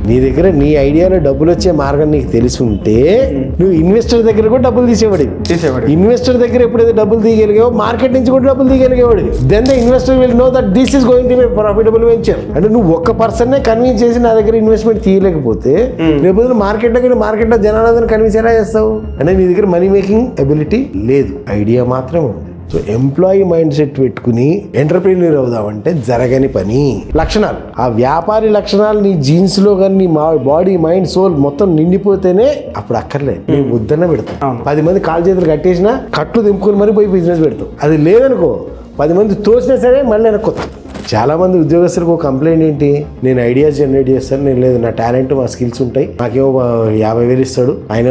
నీ దగ్గర నీ ఐడియాలో డబ్బులు వచ్చే మార్గం నీకు తెలిసి ఉంటే నువ్వు ఇన్వెస్టర్ దగ్గర కూడా డబ్బులు తీసేవాడు. ఇన్వెస్టర్ దగ్గర ఎప్పుడైతే డబ్బులు తీయగలిగావో మార్కెట్ నుంచి కూడా డబ్బులు తీయగలిగేవాడు. Then the investor will know that this is going to be profitable venture. అంటే నువ్వు ఒక్క పర్సన్నే కన్విన్స్ చేసి నా దగ్గర ఇన్వెస్ట్మెంట్ తీయలేకపోతే రేపు మార్కెట్లో జనాలందరినీ కన్విన్స్ ఎలా చేస్తావు? అంటే నీ దగ్గర మనీ మేకింగ్ ఎబిలిటీ లేదు, ఐడియా మాత్రమే ఉంది. సో ఎంప్లాయీ మైండ్ సెట్ పెట్టుకుని ఎంటర్ప్రీనియర్ అవుదామంటే జరగని పని. లక్షణాలు, ఆ వ్యాపారి లక్షణాలు నీ జీన్స్ లో కానీ నీ బాడీ మైండ్ సోల్ మొత్తం నిండిపోతేనే అప్పుడు అక్కర్లేదు నీ ముద్దన్న పెడతావు. 10 మంది కాలు చేతులు కట్టేసినా కట్లు దింపుకుని మరి పోయి బిజినెస్ పెడతావు. అది లేదనుకో 10 మంది తోసినా సరే మళ్ళీ వెనక్కొత్తావు. చాలా మంది ఉద్యోగస్తులకు ఒక కంప్లైంట్ ఏంటి, నేను ఐడియాస్ జనరేట్ చేస్తాను, నేను లేదు నా టాలెంట్ మా స్కిల్స్ ఉంటాయి, నాకేమో 50,000 ఇస్తాడు, ఆయన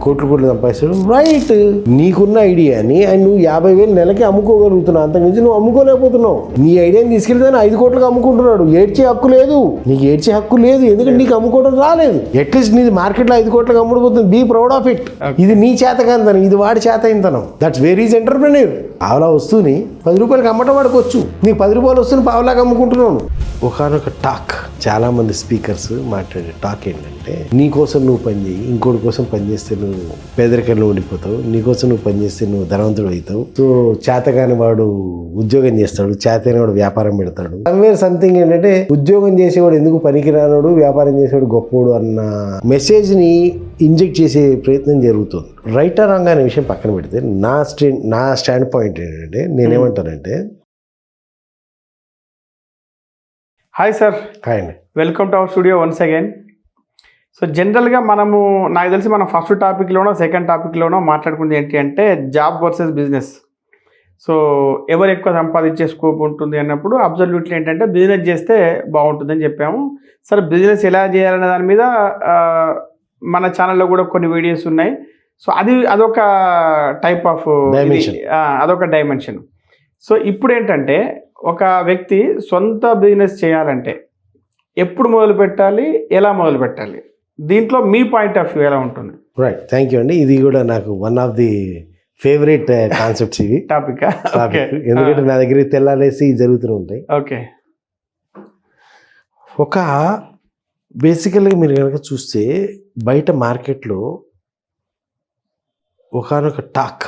కోట్లు సంపాదిస్తాడు. రైట్, నీకున్న ఐడియాని ఆయన నువ్వు 50,000 నెలకి అమ్ముకోగలుగుతున్నావు, అంతకుమించి నువ్వు అమ్ముకోలేకపోతున్నావు. నీ ఐడియాని తీసుకెళ్తే 5 కోట్లకు అమ్ముకుంటున్నాడు. ఏడ్చే హక్కు లేదు నీకు, ఏడ్చే హక్కు లేదు, ఎందుకంటే నీకు అమ్ముకోవడం రాలేదు. అట్లీస్ట్ నీ మార్కెట్లో 5 కోట్లకు అమ్ముడుపోతుంది. Be proud of it. ఇది నీ చేతకాంతనం, ఇది వాడి చేతయింతనం. That's very is entrepreneur. పావలా వస్తువుని 10 రూపాయలకి అమ్మటం వాడుకోవచ్చు, నీకు 10 రూపాయలు వస్తువుని పావలాగా అమ్ముకుంటున్నాను. ఒకనొక టాక్, చాలా మంది స్పీకర్స్ మాట్లాడే టాక్ ఏంటంటే, నీ కోసం నువ్వు పని చేయి, ఇంకోటి కోసం పని చేస్తే నువ్వు పేదరికంలో ఉండిపోతావు, నీ కోసం నువ్వు పని చేస్తే నువ్వు ధనవంతుడు అవుతావు. సో చేతగాని వాడు ఉద్యోగం చేస్తాడు, చేతని వాడు వ్యాపారం పెడతాడు. సంథింగ్ ఏంటంటే, ఉద్యోగం చేసేవాడు ఎందుకు పనికిరానోడు, వ్యాపారం చేసేవాడు గొప్పోడు అన్న మెసేజ్ ని ఇంజెక్ట్ చేసే ప్రయత్నం జరుగుతుంది. రైట్ ఆర్ రాంగ్ అనే విషయం పక్కన పెడితే నా స్టాండ్ పాయింట్ ఏంటంటే, నేనేమంటానంటే, హాయ్ సార్. హాయ్ అండి, welcome to our studio once again. So జనరల్గా మనము, నాకు తెలిసి మనం ఫస్ట్ టాపిక్లోనో సెకండ్ టాపిక్లోనో మాట్లాడుకుంది ఏంటి అంటే జాబ్ వర్సెస్ బిజినెస్. సో ఎవరు ఎక్కువ సంపాదించే స్కోప్ ఉంటుంది అన్నప్పుడు అబ్జల్యూట్లీ ఏంటంటే బిజినెస్ చేస్తే బాగుంటుందని చెప్పాము. సరే, బిజినెస్ ఎలా చేయాలనే దాని మీద మన ఛానల్లో కూడా కొన్ని వీడియోస్ ఉన్నాయి. సో అదొక టైప్ ఆఫ్ అదొక డైమెన్షన్. సో ఇప్పుడు ఏంటంటే, ఒక వ్యక్తి సొంత బిజినెస్ చేయాలంటే ఎప్పుడు మొదలు పెట్టాలి, ఎలా మొదలు పెట్టాలి, దీంట్లో మీ పాయింట్ ఆఫ్ వ్యూ ఎలా ఉంటుంది? రైట్, థ్యాంక్ యూ అండి. ఇది కూడా నాకు one of the favourite concepts ఇవి. టాపిక్ ఎందుకంటే నా దగ్గర తెల్లారేసి జరుగుతూ ఉంటాయి. ఓకే. ఒక బేసికల్గా మీరు కనుక చూస్తే బయట మార్కెట్లో ఒకనొక టాక్,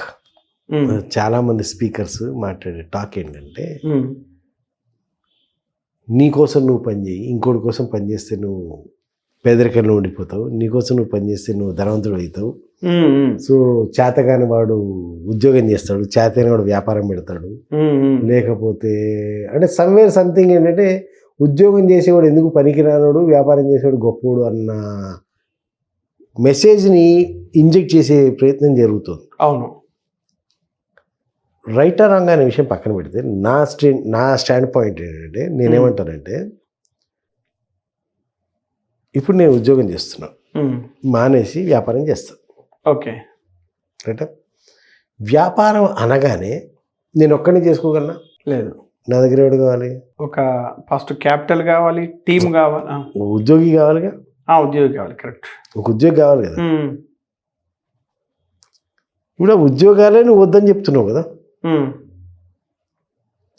చాలా మంది స్పీకర్స్ మాట్లాడే టాక్ ఏంటంటే, నీ కోసం నువ్వు పని చేయి, ఇంకోటి కోసం పని చేస్తే నువ్వు పేదరికంలో ఉండిపోతావు, నీ కోసం నువ్వు పని చేస్తే నువ్వు ధనవంతుడు అవుతావు. సో చేతగాని వాడు ఉద్యోగం చేస్తాడు, చేతని వాడు వ్యాపారం పెడతాడు. లేకపోతే అంటే సంథింగ్ ఏంటంటే, ఉద్యోగం చేసేవాడు ఎందుకు పనికిరానోడు, వ్యాపారం చేసేవాడు గొప్పోడు అన్న మెసేజ్ని ఇంజెక్ట్ చేసే ప్రయత్నం జరుగుతుంది. అవును. రైట్ ఆర్ రాంగ్ అనే విషయం పక్కన పెడితే నా స్టాండ్ పాయింట్ ఏంటంటే, నేనేమంటానంటే, ఇప్పుడు నేను ఉద్యోగం చేస్తున్నాను, మానేసి వ్యాపారం చేస్తాను. ఓకే. రైట్. వ్యాపారం అనగానే నేను ఒక్కడిని చేసుకోగలనా? లేదు. నా దగ్గర ఎవడు కావాలి? ఒక ఫస్ట్ క్యాపిటల్ కావాలి, టీమ్ కావాలి, ఉద్యోగి కావాలిగా. ఉద్యోగి కావాలి. కరెక్ట్, ఒక ఉద్యోగి కావాలి కదా. ఇప్పుడు ఆ ఉద్యోగాలే నువ్వు వద్దని చెప్తున్నావు కదా.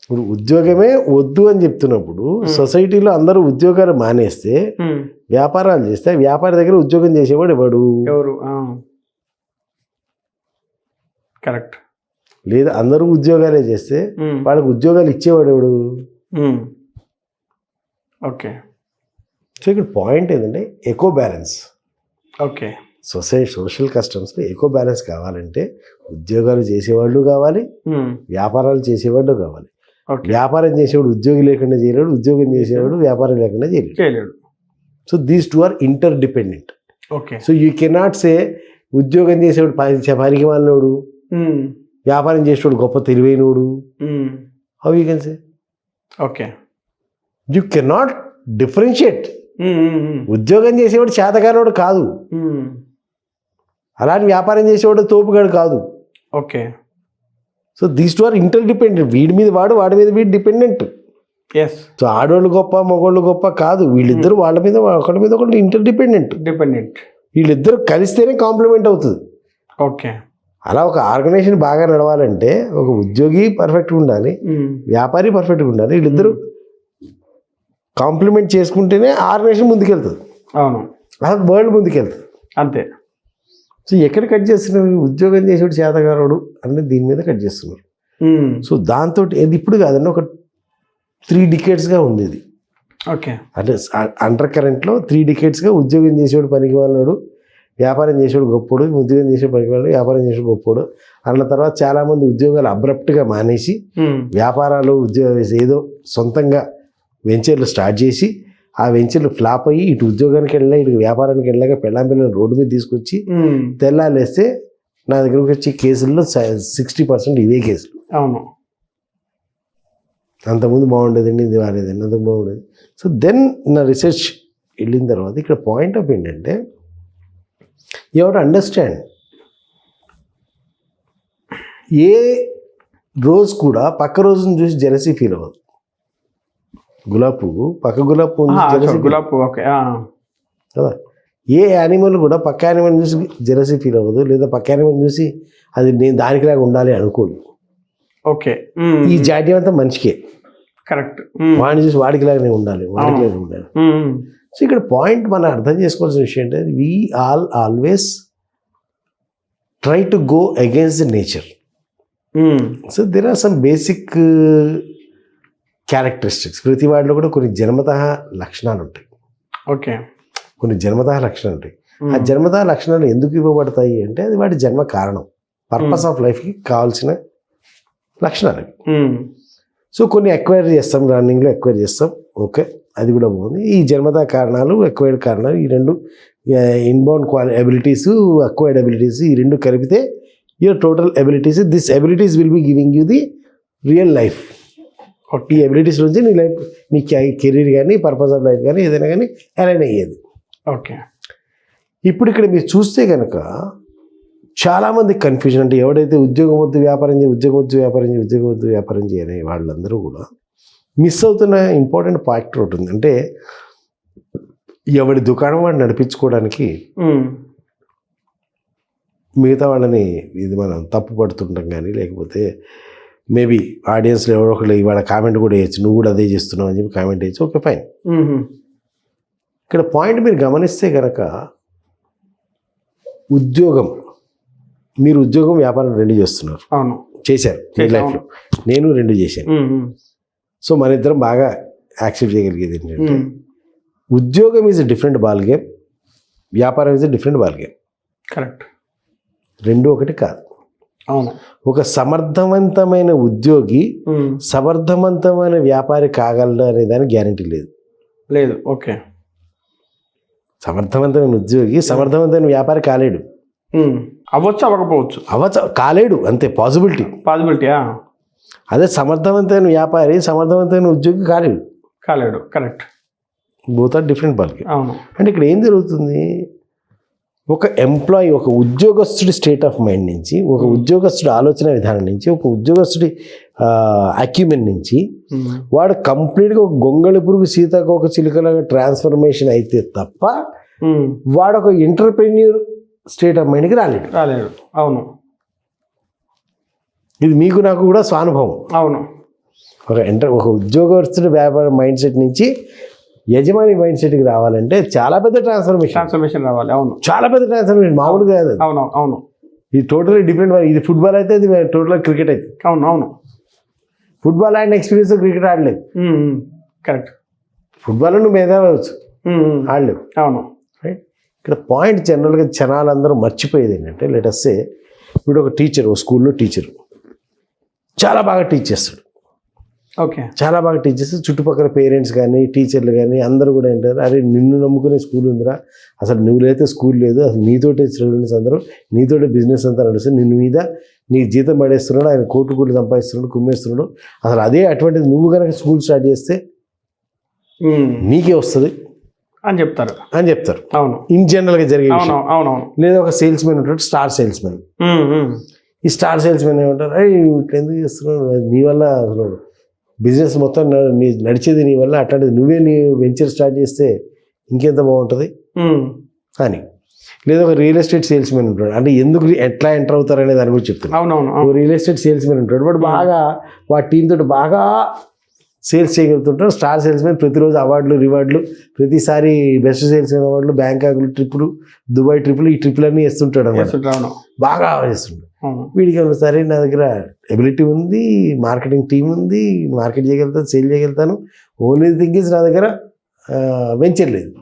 ఇప్పుడు ఉద్యోగమే వద్దు అని చెప్తున్నప్పుడు సొసైటీలో అందరూ ఉద్యోగాలు మానేస్తే వ్యాపారాలు చేస్తే వ్యాపారి దగ్గర ఉద్యోగం చేసేవాడు ఎవరు? కరెక్ట్. లేదా అందరూ ఉద్యోగాలే చేస్తే వాళ్ళకి ఉద్యోగాలు ఇచ్చేవాడు ఎవడు? ఓకే. సో ఇక్కడ పాయింట్ ఏంటంటే ఎకో బ్యాలెన్స్. ఓకే. సోషల్ కస్టమ్స్లో ఎకో బ్యాలెన్స్ కావాలంటే ఉద్యోగాలు చేసేవాళ్ళు కావాలి, వ్యాపారాలు చేసేవాళ్ళు కావాలి. వ్యాపారం చేసేవాడు ఉద్యోగి లేకుండా చేయలేడు, ఉద్యోగం చేసేవాడు వ్యాపారం లేకుండా చేయలేడు. So these two are interdependent. Okay. So you cannot say ఉద్యోగం చేసేవాడు పనికి వాళ్ళనోడు, వ్యాపారం చేసేవాడు గొప్ప తెలివైనోడు. How you can say? Okay. You cannot differentiate. ఉద్యోగం చేసేవాడు చేతగానోడు కాదు, అలాంటి వ్యాపారం చేసేవాడు తోపుగాడు కాదు. Okay. So these two are interdependent. వీడి మీద వాడు, వాడి మీద వీడు డిపెండెంట్. సో ఆడవాళ్ళు గొప్ప మగవాళ్ళు గొప్ప కాదు, వీళ్ళిద్దరు వాళ్ళ మీద ఒకటి మీద ఒకటి ఇంటర్ డిపెండెంట్. వీళ్ళిద్దరు కలిస్తేనే కాంప్లిమెంట్ అవుతుంది. ఓకే. అలా ఒక ఆర్గనైజేషన్ బాగా నడవాలంటే ఒక ఉద్యోగి పర్ఫెక్ట్గా ఉండాలి, వ్యాపారి పర్ఫెక్ట్గా ఉండాలి. వీళ్ళిద్దరు కాంప్లిమెంట్ చేసుకుంటేనే ఆర్గనైజేషన్ ముందుకెళ్తుంది. అవును, అసలు వరల్డ్ ముందుకెళ్తుంది. అంతే. సో ఎక్కడ కట్ చేస్తున్నారు? ఉద్యోగం చేసేవాడు చేతగారోడు అంటే దీని మీద కట్ చేస్తున్నారు. సో దాంతో ఇది ఇప్పుడు కాదండి, ఒక 3 decadesగా ఉంది ఇది. ఓకే. అంటే అండర్ కరెంట్లో 3 decadesగా ఉద్యోగం చేసేవాడు పనికి వాళ్ళాడు, వ్యాపారం చేసేవాడు గొప్పోడు, ఉద్యోగం చేసేవాడు పనికి వాళ్ళాడు, వ్యాపారం చేసేవాడు గొప్పోడు అన్న తర్వాత చాలామంది ఉద్యోగాలు అబ్రప్ట్గా మానేసి వ్యాపారాలు ఏదో సొంతంగా వెంచర్లు స్టార్ట్ చేసి ఆ వెంచర్లు ఫ్లాప్ అయ్యి ఇటు ఉద్యోగానికి వెళ్ళా ఇటు వ్యాపారానికి వెళ్ళాక పెళ్ళాం పిల్లలు రోడ్డు మీద తీసుకొచ్చి తెల్లాలేస్తే నా దగ్గరకు వచ్చి కేసుల్లో 60% ఇవే కేసులు. అవును, అంతకుముందు బాగుండేదండి, ఇది బాగాలేదండి, అంతకు బాగుండేది. సో దెన్ నా రీసెర్చ్ వెళ్ళిన తర్వాత ఇక్కడ పాయింట్ ఆఫ్ ఏంటంటే యూ హావ్ టు అండర్స్టాండ్ ఏ రోజు కూడా పక్క రోజును చూసి జెలసీ ఫీల్ అవ్వదు. గులాబ్ పువ్వు పక్క గులాబ్ పువ్వు గులాబ్ పువ్వు ఓకే కదా. ఏ యానిమల్ కూడా పక్క యానిమల్ చూసి జెలసీ ఫీల్ అవ్వదు, లేదా పక్క యానిమల్ చూసి అది నేను దానికిలాగా ఉండాలి అనుకోదు. ఓకే. ఈ జాడ్యం అంతా మనిషికే. కరెక్ట్. వాడిని చూసి వాడికిలాగానే ఉండాలి, వాడికిలాగా ఉండాలి. సో ఇక్కడ పాయింట్ మనం అర్థం చేసుకోవాల్సిన విషయం అంటే we always try to go against the nature. So there are some basic characteristics. ప్రతి వాడిలో కూడా కొన్ని జన్మతః లక్షణాలు ఉంటాయి. ఓకే. కొన్ని జన్మతః లక్షణాలు ఉంటాయి. ఆ జన్మతః లక్షణాలు ఎందుకు ఇవ్వబడతాయి అంటే అది వాడి జన్మ కారణం, పర్పస్ ఆఫ్ లైఫ్కి కావాల్సిన లక్షణాలు. సో కొన్ని ఎక్వైర్ చేస్తాం, రన్నింగ్లో ఎక్వైర్ చేస్తాం, ఓకే అది కూడా బాగుంది. ఈ జన్మతః కారణాలు, ఎక్వైర్డ్ కారణాలు, ఈ రెండు ఇన్బౌండ్ ఎబిలిటీస్, అక్వైర్డ్ ఎబిలిటీస్, ఈ రెండు కలిపితే your total abilities. This abilities will be giving you the real life. ఈ ఎబిలిటీస్ నుంచి నీ లైఫ్, నీ కెరీర్ కానీ పర్పస్ ఆఫ్ లైఫ్ కానీ ఏదైనా కానీ అలైన్ అయ్యేది. ఓకే. ఇప్పుడు ఇక్కడ మీరు చూస్తే కనుక చాలామంది కన్ఫ్యూజన్, అంటే ఎవడైతే ఉద్యోగం వద్దు వ్యాపారం చేయి, ఉద్యోగం వద్దు వ్యాపారం చేయి, ఉద్యోగం వద్దు వ్యాపారం చేయని వాళ్ళందరూ కూడా మిస్ అవుతున్న ఇంపార్టెంట్ ఫ్యాక్టర్ ఒకటి ఉంది. అంటే ఎవడి దుకాణం వాడు నడిపించుకోవడానికి మిగతా వాళ్ళని ఇది మనం తప్పు పడుతుంటాం కానీ, లేకపోతే మేబీ ఆడియన్స్లో ఎవరో ఒకళ్ళు ఇవాళ కామెంట్ కూడా వేయచ్చు, నువ్వు కూడా అదే చేస్తున్నావు అని చెప్పి కామెంట్ వేయచ్చు, ఓకే ఫైన్. ఇక్కడ పాయింట్ మీరు గమనిస్తే కనుక ఉద్యోగం, మీరు ఉద్యోగం వ్యాపారం రెండు చేస్తున్నారు. అవును, చేశారు మీ లైఫ్లో, నేను రెండు చేశాను. సో మన ఇద్దరం బాగా యాక్సెప్ట్ చేయగలిగేది ఏంటంటే ఉద్యోగం is a different ball game, వ్యాపారం is a different ball game. Correct. రెండు ఒకటి కాదు. అవును. ఒక సమర్థవంతమైన ఉద్యోగి సమర్థవంతమైన వ్యాపారి కాగలడు అనే దానికి గ్యారంటీ లేదు. లేదు. ఓకే. సమర్థవంతమైన ఉద్యోగి సమర్థవంతమైన వ్యాపారి కాలేడు. అవ్వచ్చు, అవ్వకపోవచ్చు, కాలేడు, అంతే పాసిబిలిటీ. అదే సమర్థవంతమైన వ్యాపారి సమర్థవంతమైన ఉద్యోగి కాలేడు. కరెక్ట్. బోత్ ఆర్ డిఫరెంట్ బాల్కి. అవును. అంటే ఇక్కడ ఏం జరుగుతుంది, ఒక ఎంప్లాయీ, ఒక ఉద్యోగస్తుడి స్టేట్ ఆఫ్ మైండ్ నుంచి, ఒక ఉద్యోగస్తుడి ఆలోచన విధానం నుంచి, ఒక ఉద్యోగస్తుడి అక్యుమెంట్ నుంచి వాడు కంప్లీట్గా ఒక గొంగళి పురుగు సీతాకోక చిలుకలాగా ట్రాన్స్ఫర్మేషన్ అయితే తప్ప వాడు ఒక ఎంటర్ప్రెన్యూర్ స్టేట్ ఆఫ్ మైండ్కి రాలేడు. అవును. ఇది మీకు నాకు కూడా స్వానుభవం. అవును. ఒక ఉద్యోగస్తుడి వ్యాపార మైండ్ సెట్ నుంచి యజమాని మైండ్ సెట్కి రావాలంటే చాలా పెద్ద ట్రాన్స్ఫర్మేషన్ రావాలి. అవును, చాలా పెద్ద ట్రాన్స్ఫర్మేషన్, మామూలుగా కాదు. అవును. ఇది టోటలీ డిఫరెంట్. ఇది ఫుట్బాల్ అయితే ఇది టోటల్ క్రికెట్ అయితే. అవును. ఫుట్బాల్ ఆడిన ఎక్స్పీరియన్స్ క్రికెట్ ఆడలేదు. కరెక్ట్. ఫుట్బాల్ నువ్వు మేధావచ్చు, ఆడలేవు. అవును. రైట్. ఇక్కడ పాయింట్ జనరల్గా జనాలందరూ మర్చిపోయేది ఏంటంటే, లెటస్ సే ఇప్పుడు ఒక టీచర్, ఒక స్కూల్లో టీచర్ చాలా బాగా టీచ్ చేస్తాడు. ఓకే. చాలా బాగా టీచ్ చేస్తే చుట్టుపక్కల పేరెంట్స్ కానీ టీచర్లు కానీ అందరూ కూడా ఏంటారు, అరే నిన్ను నమ్ముకునే స్కూల్ ఉందిరా, అసలు నువ్వులైతే స్కూల్ లేదు, అసలు నీతోటే స్టూడెంట్స్ అందరూ, నీతోటే బిజినెస్ అంతా నడుస్తుంది, నిన్ను మీద నీ జీతం పడేస్తున్నాడు, ఆయన కోట్లు సంపాదిస్తున్నాడు, కుమ్మేస్తున్నాడు, అసలు అదే అటువంటిది నువ్వు కనుక స్కూల్ స్టార్ట్ చేస్తే నీకే వస్తుంది అని చెప్తారు. అవును. ఇన్ జనరల్గా జరిగే విషయం. అవునవును. లేదా ఒక సేల్స్ మెన్ ఉంటాడు, స్టార్ సేల్స్ మెన్. ఈ స్టార్ సేల్స్ మెన్ ఏమంటారు, అరే ఇట్లా ఎందుకు చేస్తున్నాడు, నీ వల్ల అసలు బిజినెస్ మొత్తం నడిచేది నీ వల్ల, అట్లాంటిది నువ్వే నీ వెంచర్ స్టార్ట్ చేస్తే ఇంకెంత బాగుంటుంది అని. లేదా ఒక రియల్ ఎస్టేట్ సేల్స్ మెన్ ఉంటాడు, అంటే ఎందుకు ఎట్లా ఎంటర్ అవుతారు అనే దాని గురించి చెప్తున్నాను. అవునవును. రియల్ ఎస్టేట్ సేల్స్ మెన్ ఉంటాడు, వాడు బాగా వాడి టీం తోటి బాగా సేల్స్ చేయగలుగుతుంటారు. స్టార్ సేల్స్ మ్యాన్ ప్రతిరోజు అవార్డులు రివార్డులు, ప్రతిసారి బెస్ట్ సేల్స్ మ్యాన్ అవార్డులు, బ్యాంకాకులు ట్రిప్పులు, దుబాయ్ ట్రిప్పులు, ఈ ట్రిప్పులన్నీ వేస్తుంటాడు అన్నమాట. బాగా వేస్తుంటాడు. వీడికి ఏమన్నా సరే నా దగ్గర ఎబిలిటీ ఉంది, మార్కెటింగ్ టీం ఉంది, మార్కెట్ చేయగలుగుతాను, సేల్ చేయగలుగుతాను, ఓన్లీ థింగ్ ఇస్ నా దగ్గర వెంచర్ లేదు.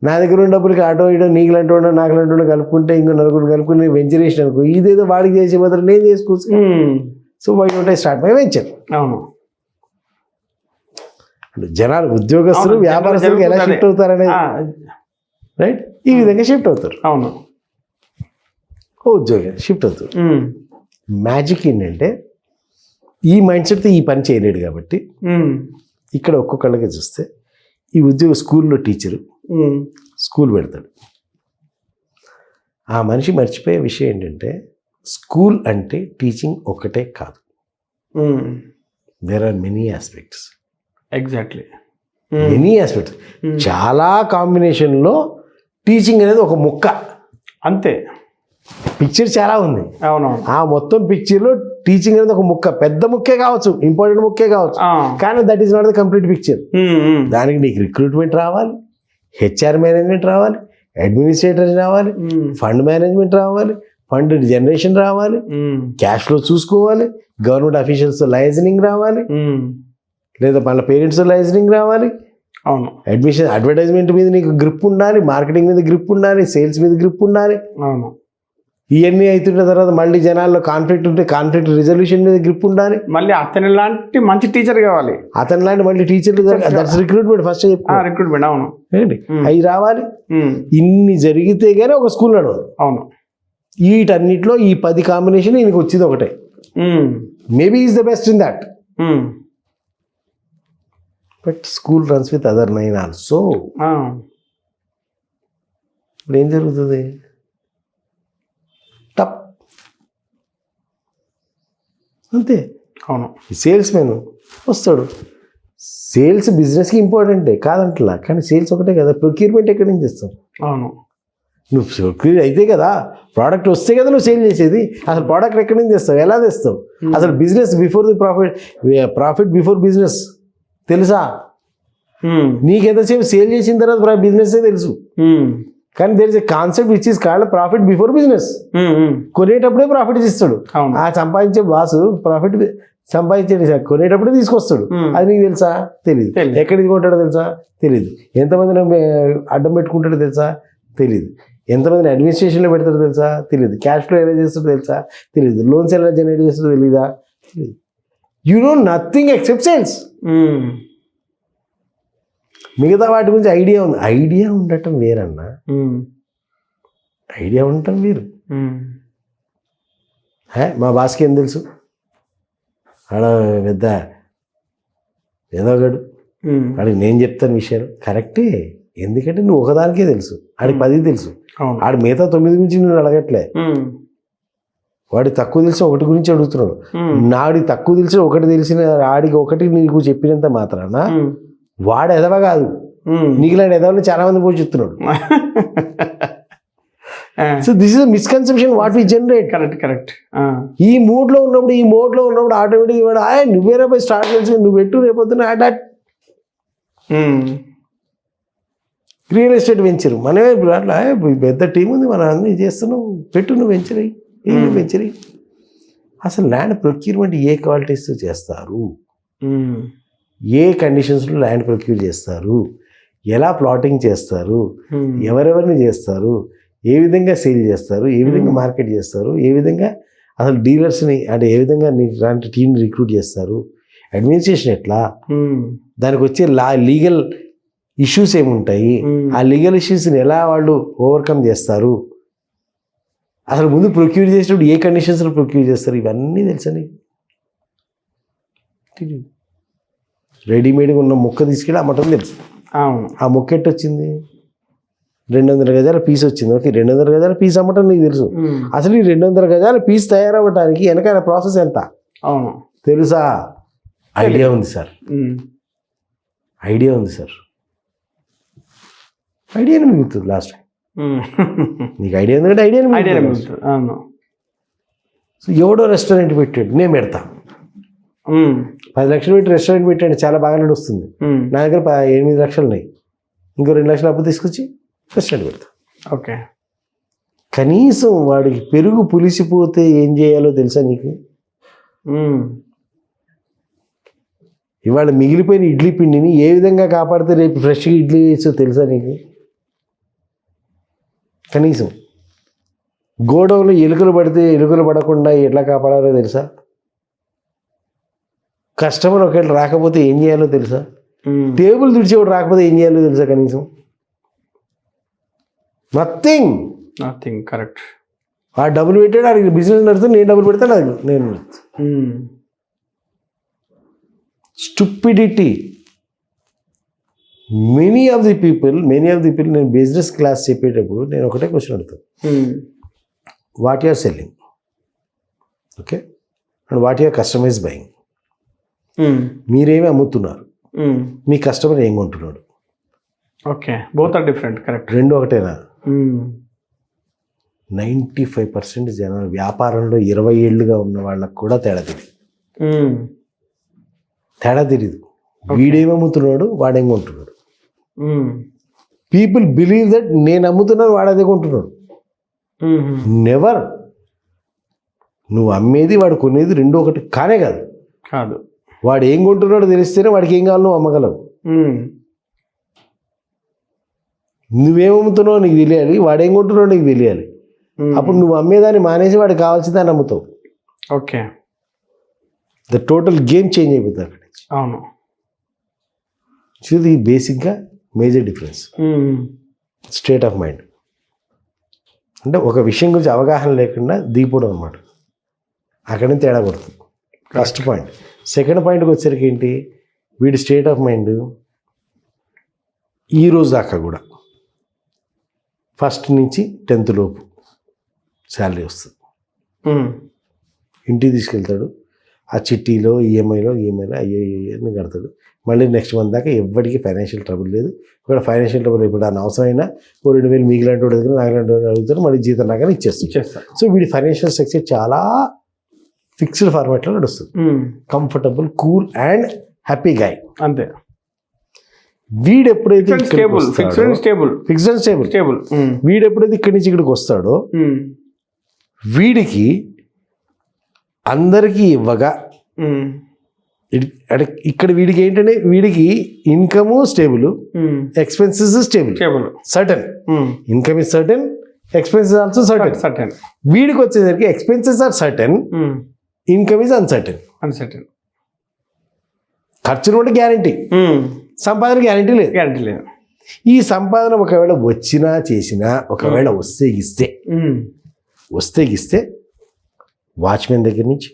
నా దగ్గర ఉన్న డబ్బులకి ఆటో ఇటో నీకు లాంటి వాడు నాకు లాంటి వాడు కలుపుకుంటే ఇంకో నలుగురు కలుపుకుని వెంచర్ వేసిన అనుకో, ఇదేదో వాడికి చేసే మాత్రం నేను చేసుకోవచ్చు. So why don't I start my venture. అవును, జనాలు ఉద్యోగస్తులు వ్యాపారస్తులకు ఎలా షిఫ్ట్ అవుతారనేది రైట్, ఈ విధంగా షిఫ్ట్ అవుతారు. అవును, ఉద్యోగం షిఫ్ట్ అవుతారు. మ్యాజిక్ ఏంటంటే ఈ మైండ్ సెట్తో ఈ పని చేయలేడు కాబట్టి ఇక్కడ ఒక్కొక్కళ్ళకి చూస్తే ఈ ఉద్యోగ స్కూల్లో టీచరు స్కూల్ పెడతాడు. ఆ మనిషి మర్చిపోయే విషయం ఏంటంటే స్కూల్ అంటే టీచింగ్ ఒక్కటే కాదు, there are many aspects. Exactly, many aspects. చాలా కాంబినేషన్లో టీచింగ్ అనేది ఒక ముక్క అంతే. పిక్చర్ చాలా ఉంది. అవునవును. ఆ మొత్తం పిక్చర్లో టీచింగ్ అనేది ఒక ముక్క, పెద్ద ముక్కే కావచ్చు, ఇంపార్టెంట్ ముక్కే కావచ్చు, కానీ that is not the complete picture. దానికి నీకు రిక్రూట్మెంట్ రావాలి, హెచ్ఆర్ మేనేజ్మెంట్ రావాలి, అడ్మినిస్ట్రేటర్ రావాలి, ఫండ్ మేనేజ్మెంట్ రావాలి, ఫండ్ జనరేషన్ రావాలి, క్యాష్ ఫ్లో చూసుకోవాలి, గవర్నమెంట్ అఫీషియల్స్ లైజనింగ్ రావాలి, లేదా వాళ్ళ పేరెంట్స్ లైజనింగ్ రావాలి. అవును, అడ్వర్టైజ్మెంట్ మీద నీకు గ్రిప్ ఉండాలి, మార్కెటింగ్ మీద గ్రిప్ ఉండాలి, సేల్స్ మీద గ్రిప్ ఉండాలి. అవును, ఇవన్నీ అవుతున్న తర్వాత మళ్ళీ జనాల్లో కాన్ఫ్లిక్ట్ ఉంటే కాన్ఫ్లిక్ట్ రిజల్యూషన్ మీద గ్రిప్ ఉండాలి. మళ్ళీ అతని లాంటి మంచి టీచర్ కావాలి, అతని లాంటి మళ్ళీ టీచర్లు, దట్స్ రిక్రూట్మెంట్. First recruitment. అవును, ఏంటి అవి రావాలి. ఇన్ని జరిగితే కానీ ఒక స్కూల్ నడవదు. అవును, వీటన్నిటిలో ఈ 10 కాంబినేషన్ ఈయనకి వచ్చింది ఒకటే. Maybe is the best in that, but school runs with other 9 also. ఇప్పుడు ఏం జరుగుతుంది? టప్ అంతే. అవును, సేల్స్ మెన్ వస్తాడు, సేల్స్ బిజినెస్కి ఇంపార్టెంటే కాదంటలా, కానీ సేల్స్ ఒకటే కదా, ప్రొక్యూర్మెంట్ ఎక్కడి నుంచి చేస్తావు? అవును, నువ్వు ప్రొక్యూర్ అయితే కదా, ప్రోడక్ట్ వస్తే కదా నువ్వు సేల్ చేసేది. అసలు ప్రోడక్ట్ ఎక్కడి నుంచి తెస్తావు, ఎలా తెస్తావు? అసలు business before the profit before business తెలుసా? నీకెంతసేపు సేల్ చేసిన తర్వాత బిజినెస్ తెలుసు, కానీ there is a concept which is called profit before business. కొనేటప్పుడే ప్రాఫిట్ ఇస్తాడు, ఆ సంపాదించే బాసు ప్రాఫిట్ సంపాదించేది కొనేటప్పుడే తీసుకొస్తాడు. అది నీకు తెలుసా? తెలియదు. ఎక్కడికి కొంటాడో తెలుసా? తెలియదు. ఎంతమందిని అడ్డం పెట్టుకుంటాడో తెలుసా? తెలియదు. ఎంతమందిని అడ్మినిస్ట్రేషన్లో పెడతాడో తెలుసా? తెలియదు. క్యాష్ ఫ్లో ఎలా చేస్తాడో తెలుసా? తెలియదు. లోన్స్ ఎలా జనరేట్ చేస్తాడో తెలీదా? తెలియదు. You know nothing except sales. మిగతా వాటి గురించి ఐడియా ఉంది. ఐడియా ఉండటం వేరన్నా, ఐడియా ఉండటం వేరు. మా బాస్కి ఏం తెలుసు, ఆడ పెద్ద ఏదో గడు, ఆడికి నేను చెప్తాను విషయాలు కరెక్టే, ఎందుకంటే నువ్వు ఒకదానికే తెలుసు, ఆడికి 10 తెలుసు. ఆడు మిగతా 9 గురించి నువ్వు అడగట్లే. వాడి తక్కువ తెలిసిన ఒకటి గురించి అడుగుతున్నాడు. నాడి తక్కువ తెలిసిన ఒకటి తెలిసిన ఆడికి ఒకటి నీకు చెప్పినంత మాత్రాన వాడు ఎదవ కాదు, నీకులాంటి ఎదవని చాలా మంది పోయి చెప్తున్నాడు. So this is misconception what we generate. Correct. ఈ మోడ్లో ఉన్నప్పుడు ఆటోమేటిక్ వాడు నువ్వేరా పోయి స్టార్ట్ చేసి నువ్వు పెట్టు రేపొద్దున రియల్ ఎస్టేట్ వెంచరు. మనమే అట్లా పెద్ద టీం ఉంది, మనం అన్నీ చేస్తున్నాం, పెట్టు నువ్వు వెంచరీ, వెంచరీ. అసలు ల్యాండ్ ప్రొక్యూర్మెంట్ ఏ క్వాలిటీస్తో చేస్తారు, ఏ కండిషన్స్లో ల్యాండ్ ప్రొక్యూర్ చేస్తారు, ఎలా ప్లాటింగ్ చేస్తారు, ఎవరెవరిని చేస్తారు, ఏ విధంగా సేల్ చేస్తారు, ఏ విధంగా మార్కెట్ చేస్తారు, ఏ విధంగా అసలు డీలర్స్ని అంటే ఏ విధంగా ఇలాంటి టీంని రిక్రూట్ చేస్తారు, అడ్మినిస్ట్రేషన్ ఎట్లా, దానికి వచ్చే లీగల్ ఇష్యూస్ ఏముంటాయి, ఆ లీగల్ ఇష్యూస్ని ఎలా వాళ్ళు ఓవర్కమ్ చేస్తారు, అసలు ముందు ప్రొక్యూర్ చేసేటప్పుడు ఏ కండిషన్స్లో ప్రొక్యూర్ చేస్తారు, ఇవన్నీ తెలుసని. రెడీమేడ్గా ఉన్న మొక్క తీసుకెళ్ళి అమ్మటం తెలుసు. ఆ మొక్క ఎట్టు వచ్చింది? 200 గజాల పీస్ వచ్చింది. ఓకే, 200 గజాల పీస్ అమ్మటం నీకు తెలుసు. అసలు ఈ 200 గజాల పీస్ తయారవ్వడానికి వెనకాల ప్రాసెస్ ఎంత తెలుసా? ఐడియా ఉంది సార్, ఐడియా ఉంది సార్. ఐడియాని మిగులుతుంది లాస్ట్ టైం. నీకు ఐడియా ఉంది అంటే ఐడియాని. సో ఎవడో రెస్టారెంట్ పెట్టాడు, నేను పెడతా. 10 లక్షలు పెట్టి రెస్టారెంట్ పెట్టండి, చాలా బాగా నడుస్తుంది. నా దగ్గర 8 లక్షలు ఉన్నాయి, ఇంకో 2 లక్షలు అప్పు తీసుకొచ్చి రెస్టారెంట్ పెడతా. ఓకే. కనీసం వాడికి పెరుగు పులిసిపోతే ఏం చేయాలో తెలుసా నీకు? ఇవాళ మిగిలిపోయిన ఇడ్లీ పిండిని ఏ విధంగా కాపాడితే రేపు ఫ్రెష్గా ఇడ్లీ వేసో తెలుసా నీకు? కనీసం గోడౌన్లో ఎలుకలు పడితే ఎలుకలు పడకుండా ఎట్లా కాపాడాలో తెలుసా? కస్టమర్ ఒకవేళ రాకపోతే ఏం చేయాలో తెలుసా? టేబుల్ తుడిచేవాడు రాకపోతే ఏం చేయాలో తెలుసా? కనీసం నథింగ్. కరెక్ట్. ఆ డబ్బులు పెట్టాడు, అడిగి బిజినెస్ నడుస్తుంది, నేను డబ్బులు పెడతాను, అది నేను stupidity. Many of the people నేను బిజినెస్ క్లాస్ చెప్పేటప్పుడు నేను ఒకటే క్వశ్చన్ అడుగుతాను, what you are selling, okay, and what you are customise buying. మీరేమి అమ్ముతున్నారు, మీ కస్టమర్ ఏం కొంటున్నాడు? Okay, both are different. Correct. రెండు ఒకటేనా? 95% జనాలు వ్యాపారంలో 20 ఏళ్ళుగా ఉన్న వాళ్ళకు కూడా తేడా తెలియదు. వీడేమమ్ముతున్నాడు, వాడేం కొంటున్నాడు. పీపుల్ బిలీవ్ దట్ నేను అమ్ముతున్నాను, వాడు అదే కొంటున్నాడు. నెవర్. నువ్వు అమ్మేది వాడు కొనేది రెండు ఒకటి కానే కాదు. వాడు ఏం కొంటున్నాడో తెలిస్తేనే వాడికి ఏం కావాలో నువ్వు అమ్మగలవు. నువ్వేమమ్ముతున్నావు నీకు తెలియాలి, వాడేం కొంటున్నావు నీకు తెలియాలి. అప్పుడు నువ్వు అమ్మేదాన్ని మానేసి వాడికి కావాల్సిందాన్ని అమ్ముతావు. Okay. The total game change అయిపోతుంది అక్కడి నుంచి. అవును. ఇది బేసిక్గా major difference. State of mind అంటే ఒక విషయం గురించి అవగాహన లేకుండా దిగిపోవడం అనమాట. అక్కడి నుంచి తేడా కొడుతుంది. First point. సెకండ్ పాయింట్కి వచ్చేసరికి ఏంటి, వీడి స్టేట్ ఆఫ్ మైండ్ ఈ రోజు దాకా కూడా 1st నుంచి 10th లోపు శాలరీ వస్తుంది. ఇంటికి తీసుకెళ్తాడు, ఆ చిట్టీలో ఈఎంఐలో అయ్యో కడతాడు. మళ్ళీ నెక్స్ట్ మంత్ దాకా ఎవరికి ఫైనాన్షియల్ ట్రబుల్ లేదు. ఇక్కడ ఫైనాన్షియల్ ట్రబుల్ ఇప్పుడు దాని అవసరమైనా 2,000 మీకులాంటి వాడి దగ్గర నాకులాంటి వాడు అడుగుతారు, మళ్ళీ జీతం లాగానే ఇచ్చేస్తారు. సో వీడి ఫైనాన్షియల్ స్ట్రక్చర్ చాలా ఫిక్స్డ్ ఫార్మాట్లో నడుస్తుంది. Comfortable, cool and happy guy. అంతే. వీడు ఎప్పుడైతే వీడు ఎప్పుడైతే ఇక్కడి నుంచి ఇక్కడికి వస్తాడో వీడికి అందరికీ ఇవ్వగా ఇక్కడ వీడికి ఏంటంటే వీడికి income stable, expenses stable. Certain income is certain, expenses also certain. వీడికి వచ్చేసరికి expenses are certain, income is uncertain. ఖర్చులు ఉంటే గ్యారంటీ, సంపాదన గ్యారంటీ లేదు. ఈ సంపాదన ఒకవేళ వచ్చినా చేసినా, ఒకవేళ వస్తే గిస్తే వాచ్మెన్ దగ్గర నుంచి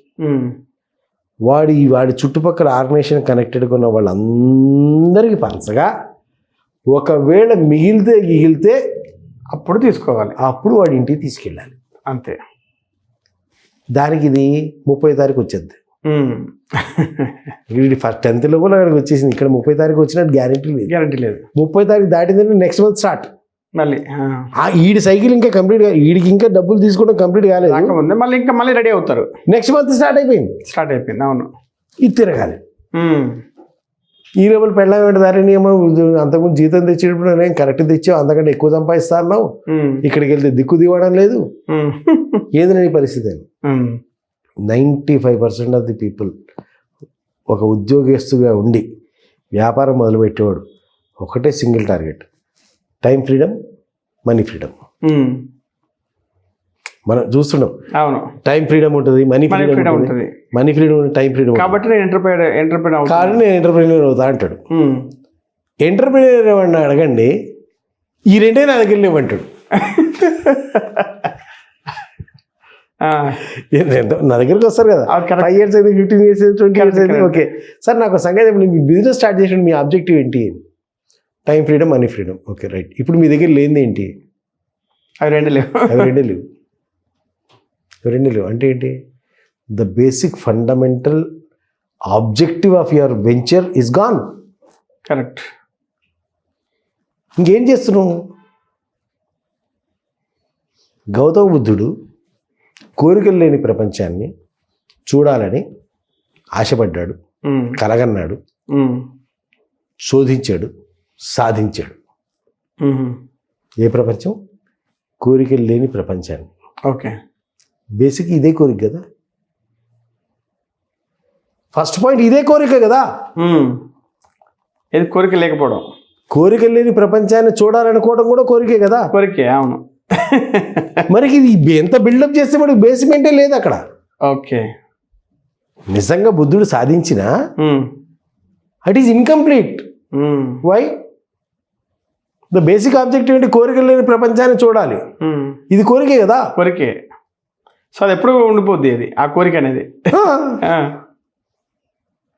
వాడి చుట్టుపక్కల ఆర్గనైజేషన్ కనెక్టెడ్గా ఉన్న వాళ్ళందరికీ పంచగా, ఒకవేళ మిగిలితే అప్పుడు తీసుకోవాలి, అప్పుడు వాడి ఇంటికి తీసుకెళ్ళాలి. అంతే. దానికి ఇది 30వ తారీఖు వచ్చేది. వీడి 10th లోపల అక్కడికి వచ్చేసింది. ఇక్కడ 30వ తారీఖు వచ్చినట్టు గ్యారంటీ లేదు. 30వ తారీఖు దాటిందంటే నెక్స్ట్ మంత్ స్టార్ట్. మళ్ళీ ఈడి సైకిల్ ఇంకా కంప్లీట్ వీడికి ఇంకా డబ్బులు తీసుకోవడం కంప్లీట్ కాలేదు. మళ్ళీ రెడీ అవుతారు. నెక్స్ట్ మంత్ స్టార్ట్ అయిపోయింది. అవును. ఇది తిరగాలి. ఈ లోపల పెళ్ళ దారిని ఏమో అంతకుముందు జీతం తెచ్చేటప్పుడు నేను కరెక్ట్ తెచ్చావు, అంతకంటే ఎక్కువ సంపాదిస్తాను, ఇక్కడికి వెళ్తే దిక్కు దివడం లేదు. ఏది నీ పరిస్థితి? 95% ఆఫ్ ది పీపుల్ ఒక ఉద్యోగస్తుగా ఉండి వ్యాపారం మొదలుపెట్టేవాడు ఒకటే single target, time freedom, money freedom. మనం చూస్తున్నాం. అవును. టైం ఫ్రీడమ్ ఉంటుంది, మనీ ఫ్రీడమ్ ఉంటుంది. Money freedom, time freedom. కాబట్టి నేను ఎంటర్ప్రెన్యూర్ అవుతా అంటాడు. ఎంటర్ప్రెన్యూర్ ఏమన్నా అడగండి, ఈ రెండే నా దగ్గర లేవంటాడు. నా దగ్గరికి వస్తారు కదా, 5 years అయితే, 15 years అయితే, 20 years అయితే, ఓకే సార్ నాకు సంగతి చెప్పండి, మీ బిజినెస్ స్టార్ట్ చేసిన మీ ఆబ్జెక్టివ్ ఏంటి? Time freedom, money freedom. Okay right. ఇప్పుడు మీ దగ్గర లేనిది ఏంటి? అవి రెండు లేవు అంటే ఏంటి? The basic fundamental objective of your venture is gone. Correct. ఇంకేం చేస్తున్నావు? గౌతమ బుద్ధుడు కోరికలు లేని ప్రపంచాన్ని చూడాలని ఆశపడ్డాడు, ఉమ్, కలగన్నాడు, ఉమ్, శోధించాడు, సాధించాడు. ఉమ్, ఏ ప్రపంచం? కోరికలు లేని ప్రపంచాన్ని. ఓకే. బేసిక్ ఇదే కోరిక కదా, ఫస్ట్ పాయింట్ ఇదే కోరిక కదా. ఉమ్, ఏది కోరిక లేకపోవడం, కోరికలు లేని ప్రపంచాన్ని చూడాలనుకోవడం కూడా కోరికే కదా. కోరికే, అవును. మరి ఇది ఎంత బిల్డప్ చేస్తే మనకి బేస్మెంటే లేదు అక్కడ. ఓకే. నిజంగా బుద్ధుడు సాధించినా um, it is incomplete. Um, why? The basic objective ఏంటి? కోరికలు లేని ప్రపంచాన్ని చూడాలి. ఉమ్, ఇది కోరికే కదా. కోరికే. సో అది ఎప్పుడు ఉండిపోద్ది అది, ఆ కోరిక అనేది. ఆ,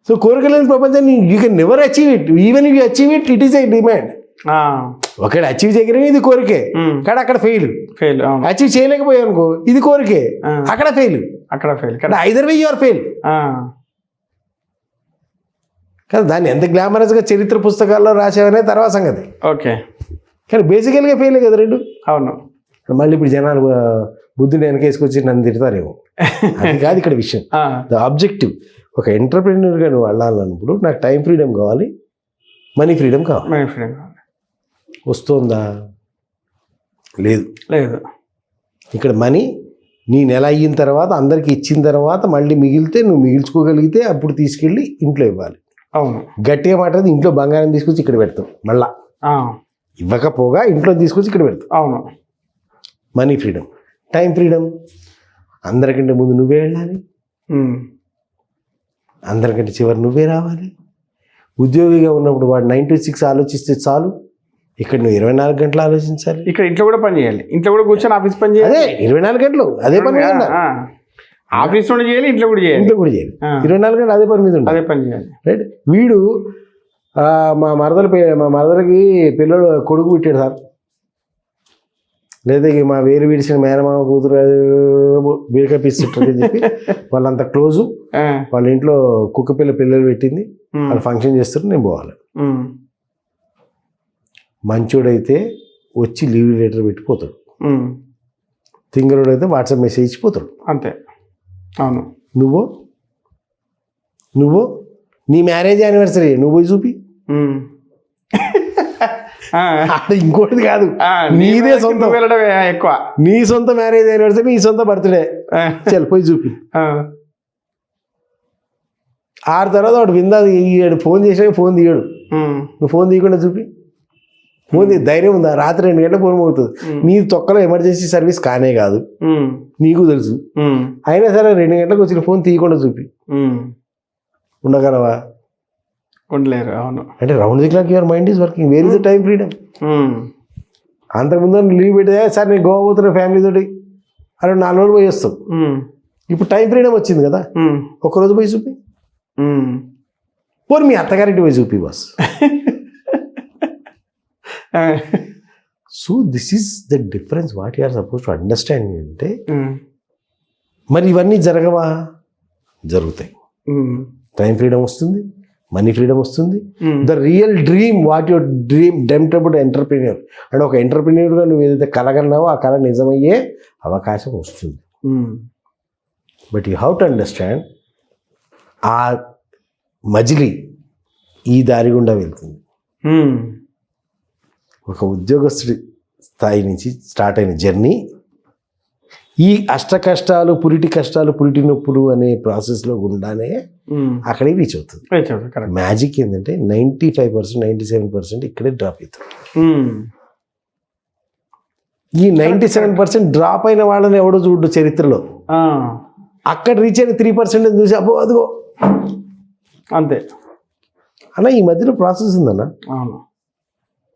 సో కోరిక లేని ప్రపంచాన్ని you can never achieve it. Even you achieve it, it is a demand. ఆ, ఒకటి అచీవ్ చేయగలిగిన ఇది కోరికే, ఉమ్, కానీ అక్కడ ఫెయిల్. ఫెయిల్, అవును. అచీవ్ చేయలేకపోయావు అనుకో, ఇది కోరికే, ఆ, అక్కడ ఫెయిల్. అక్కడ fail. Either way you are fail. కదా, దాన్ని ఎంత గ్లామరస్గా చరిత్ర పుస్తకాల్లో రాసావనే తర్వాత సంగతి. ఓకే. కానీ బేసికల్గా ఫెయిల్ కదా రెండు. అవును. మళ్ళీ ఇప్పుడు జనాలు బుద్ధుని వెనకేసుకొచ్చి నన్ను తిడతారేమో. అది కాదు ఇక్కడ విషయం. The objective. ఒక ఎంటర్ప్రెన్యూర్గా నువ్వు వెళ్ళాలన్నప్పుడు నాకు టైం ఫ్రీడమ్ కావాలి, మనీ ఫ్రీడమ్ కావాలి. మనీ ఫ్రీడమ్ కావాలి. వస్తుందా? లేదు. లేదు. ఇక్కడ మనీ నీ నెల అయిన తర్వాత అందరికి ఇచ్చిన తర్వాత మళ్ళీ మిగిలితే నువ్వు మిగిల్చుకోగలిగితే అప్పుడు తీసుకెళ్ళి ఇంట్లో ఇవ్వాలి. అవును. గట్టిగా మాట్లాడితే ఇంట్లో బంగారం తీసుకొచ్చి ఇక్కడ పెడతావు, మళ్ళా ఇవ్వకపోగా ఇంట్లో తీసుకొచ్చి ఇక్కడ పెడతావు. అవును. Money freedom. Time freedom. అందరికంటే ముందు నువ్వే వెళ్ళాలి, ఉమ్, అందరికంటే చివరి నువ్వే రావాలి. ఉద్యోగిగా ఉన్నప్పుడు వాడు 9 to 6 ఆలోచిస్తే చాలు, ఇక్కడ నువ్వు 24 గంటలు ఆలోచించాలి. ఇక్కడ ఇంట్లో కూడా పని చేయాలి, ఇంట్లో కూడా కూర్చొని ఆఫీస్ పని చేయాలి. అదే 24 గంటలు అదే పని మీద ఉండాలి. ఆఫీస్ నుండి చేయాలి, ఇంట్లో కూడా చేయాలి. ఇంట్లో కూడా చేయాలి. 24 గంటలు అదే పని మీద ఉండాలి. అదే పని చేయాలి. రైట్. వీడు మా మరదలకి పిల్లడు కొడుకు పుట్టాడు సార్, లేదా మా వేరు విడిచిన మేనమామ కూతురు బీరకాయ పిస్తుంటారని చెప్పి వాళ్ళంత క్లోజు. వాళ్ళ ఇంట్లో కుక్క పిల్లలు పెట్టింది, వాళ్ళు ఫంక్షన్ చేస్తారు, నేను పోవాలి. మంచోడైతే వచ్చి లీవ్ లెటర్ పెట్టిపోతాడు, తింగరుడైతే వాట్సాప్ మెసేజ్ ఇచ్చిపోతాడు. అంతే. అవును. నువ్వు నీ మ్యారేజ్ యానివర్సరీ నువ్వు పోయి చూపి. ఇంకోటి కాదు, నీదే సొంతం, ఎక్కువ నీ సొంత మ్యారేజ్ యానివర్సరీ, నీ సొంత బర్త్డే, చల్ పోయి చూపి. ఆరు తర్వాత వాడు విందా ఫోన్ చేసినా ఫోన్ తీయడు, నువ్వు ఫోన్ తీయకుండా చూపి. ఫోన్ ధైర్యం ఉందా? రాత్రి 2 గంటలకు ఫోన్ అవుతుంది. నీ తొక్కలో ఎమర్జెన్సీ సర్వీస్ కానే కాదు, నీకు తెలుసు. అయినా సరే 2 గంటలకు వచ్చిన ఫోన్ తీయకుండా చూపి. ఉండగలవా? ఉండలేరు. అవును. అంటే round the clock your mind is working. Where is the time freedom? అంతకుముందు లీవ్ పెడితే సార్ నేను గోవా పోతున్నా ఫ్యామిలీ తోటి, అరే 4 రోజులు పోయి వస్తాం. ఇప్పుడు టైం ఫ్రీడమ్ వచ్చింది కదా, ఒక్కరోజు పోయి చూపి. పోనీ మీ అత్తగారింటి పోయి చూపి బస్. So this is the difference what you are suppose to understand. అంటే మరి ఇవన్నీ జరగవా? జరుగుతాయి. టైం ఫ్రీడమ్ వస్తుంది, మనీ ఫ్రీడమ్ వస్తుంది. The real dream, what your dream dreamed about entrepreneur. అంటే ఒక ఎంటర్ప్రెన్యూర్గా నువ్వు ఏదైతే కలగన్నావో ఆ కళ నిజమయ్యే అవకాశం వస్తుంది. But you have to understand, ఆ మజిలీ ఈ దారి గుండా వెళ్తుంది. ఒక ఉద్యోగస్తుడి స్థాయి నుంచి స్టార్ట్ అయిన జర్నీ ఈ అష్ట కష్టాలు, పురిటి కష్టాలు, పురిటి నొప్పులు అనే ప్రాసెస్లో గుండానే అక్కడికి రీచ్ అవుతుంది. మ్యాజిక్ ఏంటంటే 95%, 97% ఇక్కడే డ్రాప్ అవుతుంది. ఈ 97% డ్రాప్ అయిన వాళ్ళని ఎవడో చూడు చరిత్రలో. అక్కడ రీచ్ అయిన 3% చూసి అబ్బో అదిగో అంతే అన్న. ఈ మధ్యలో ప్రాసెస్ ఉందన్న. అవును.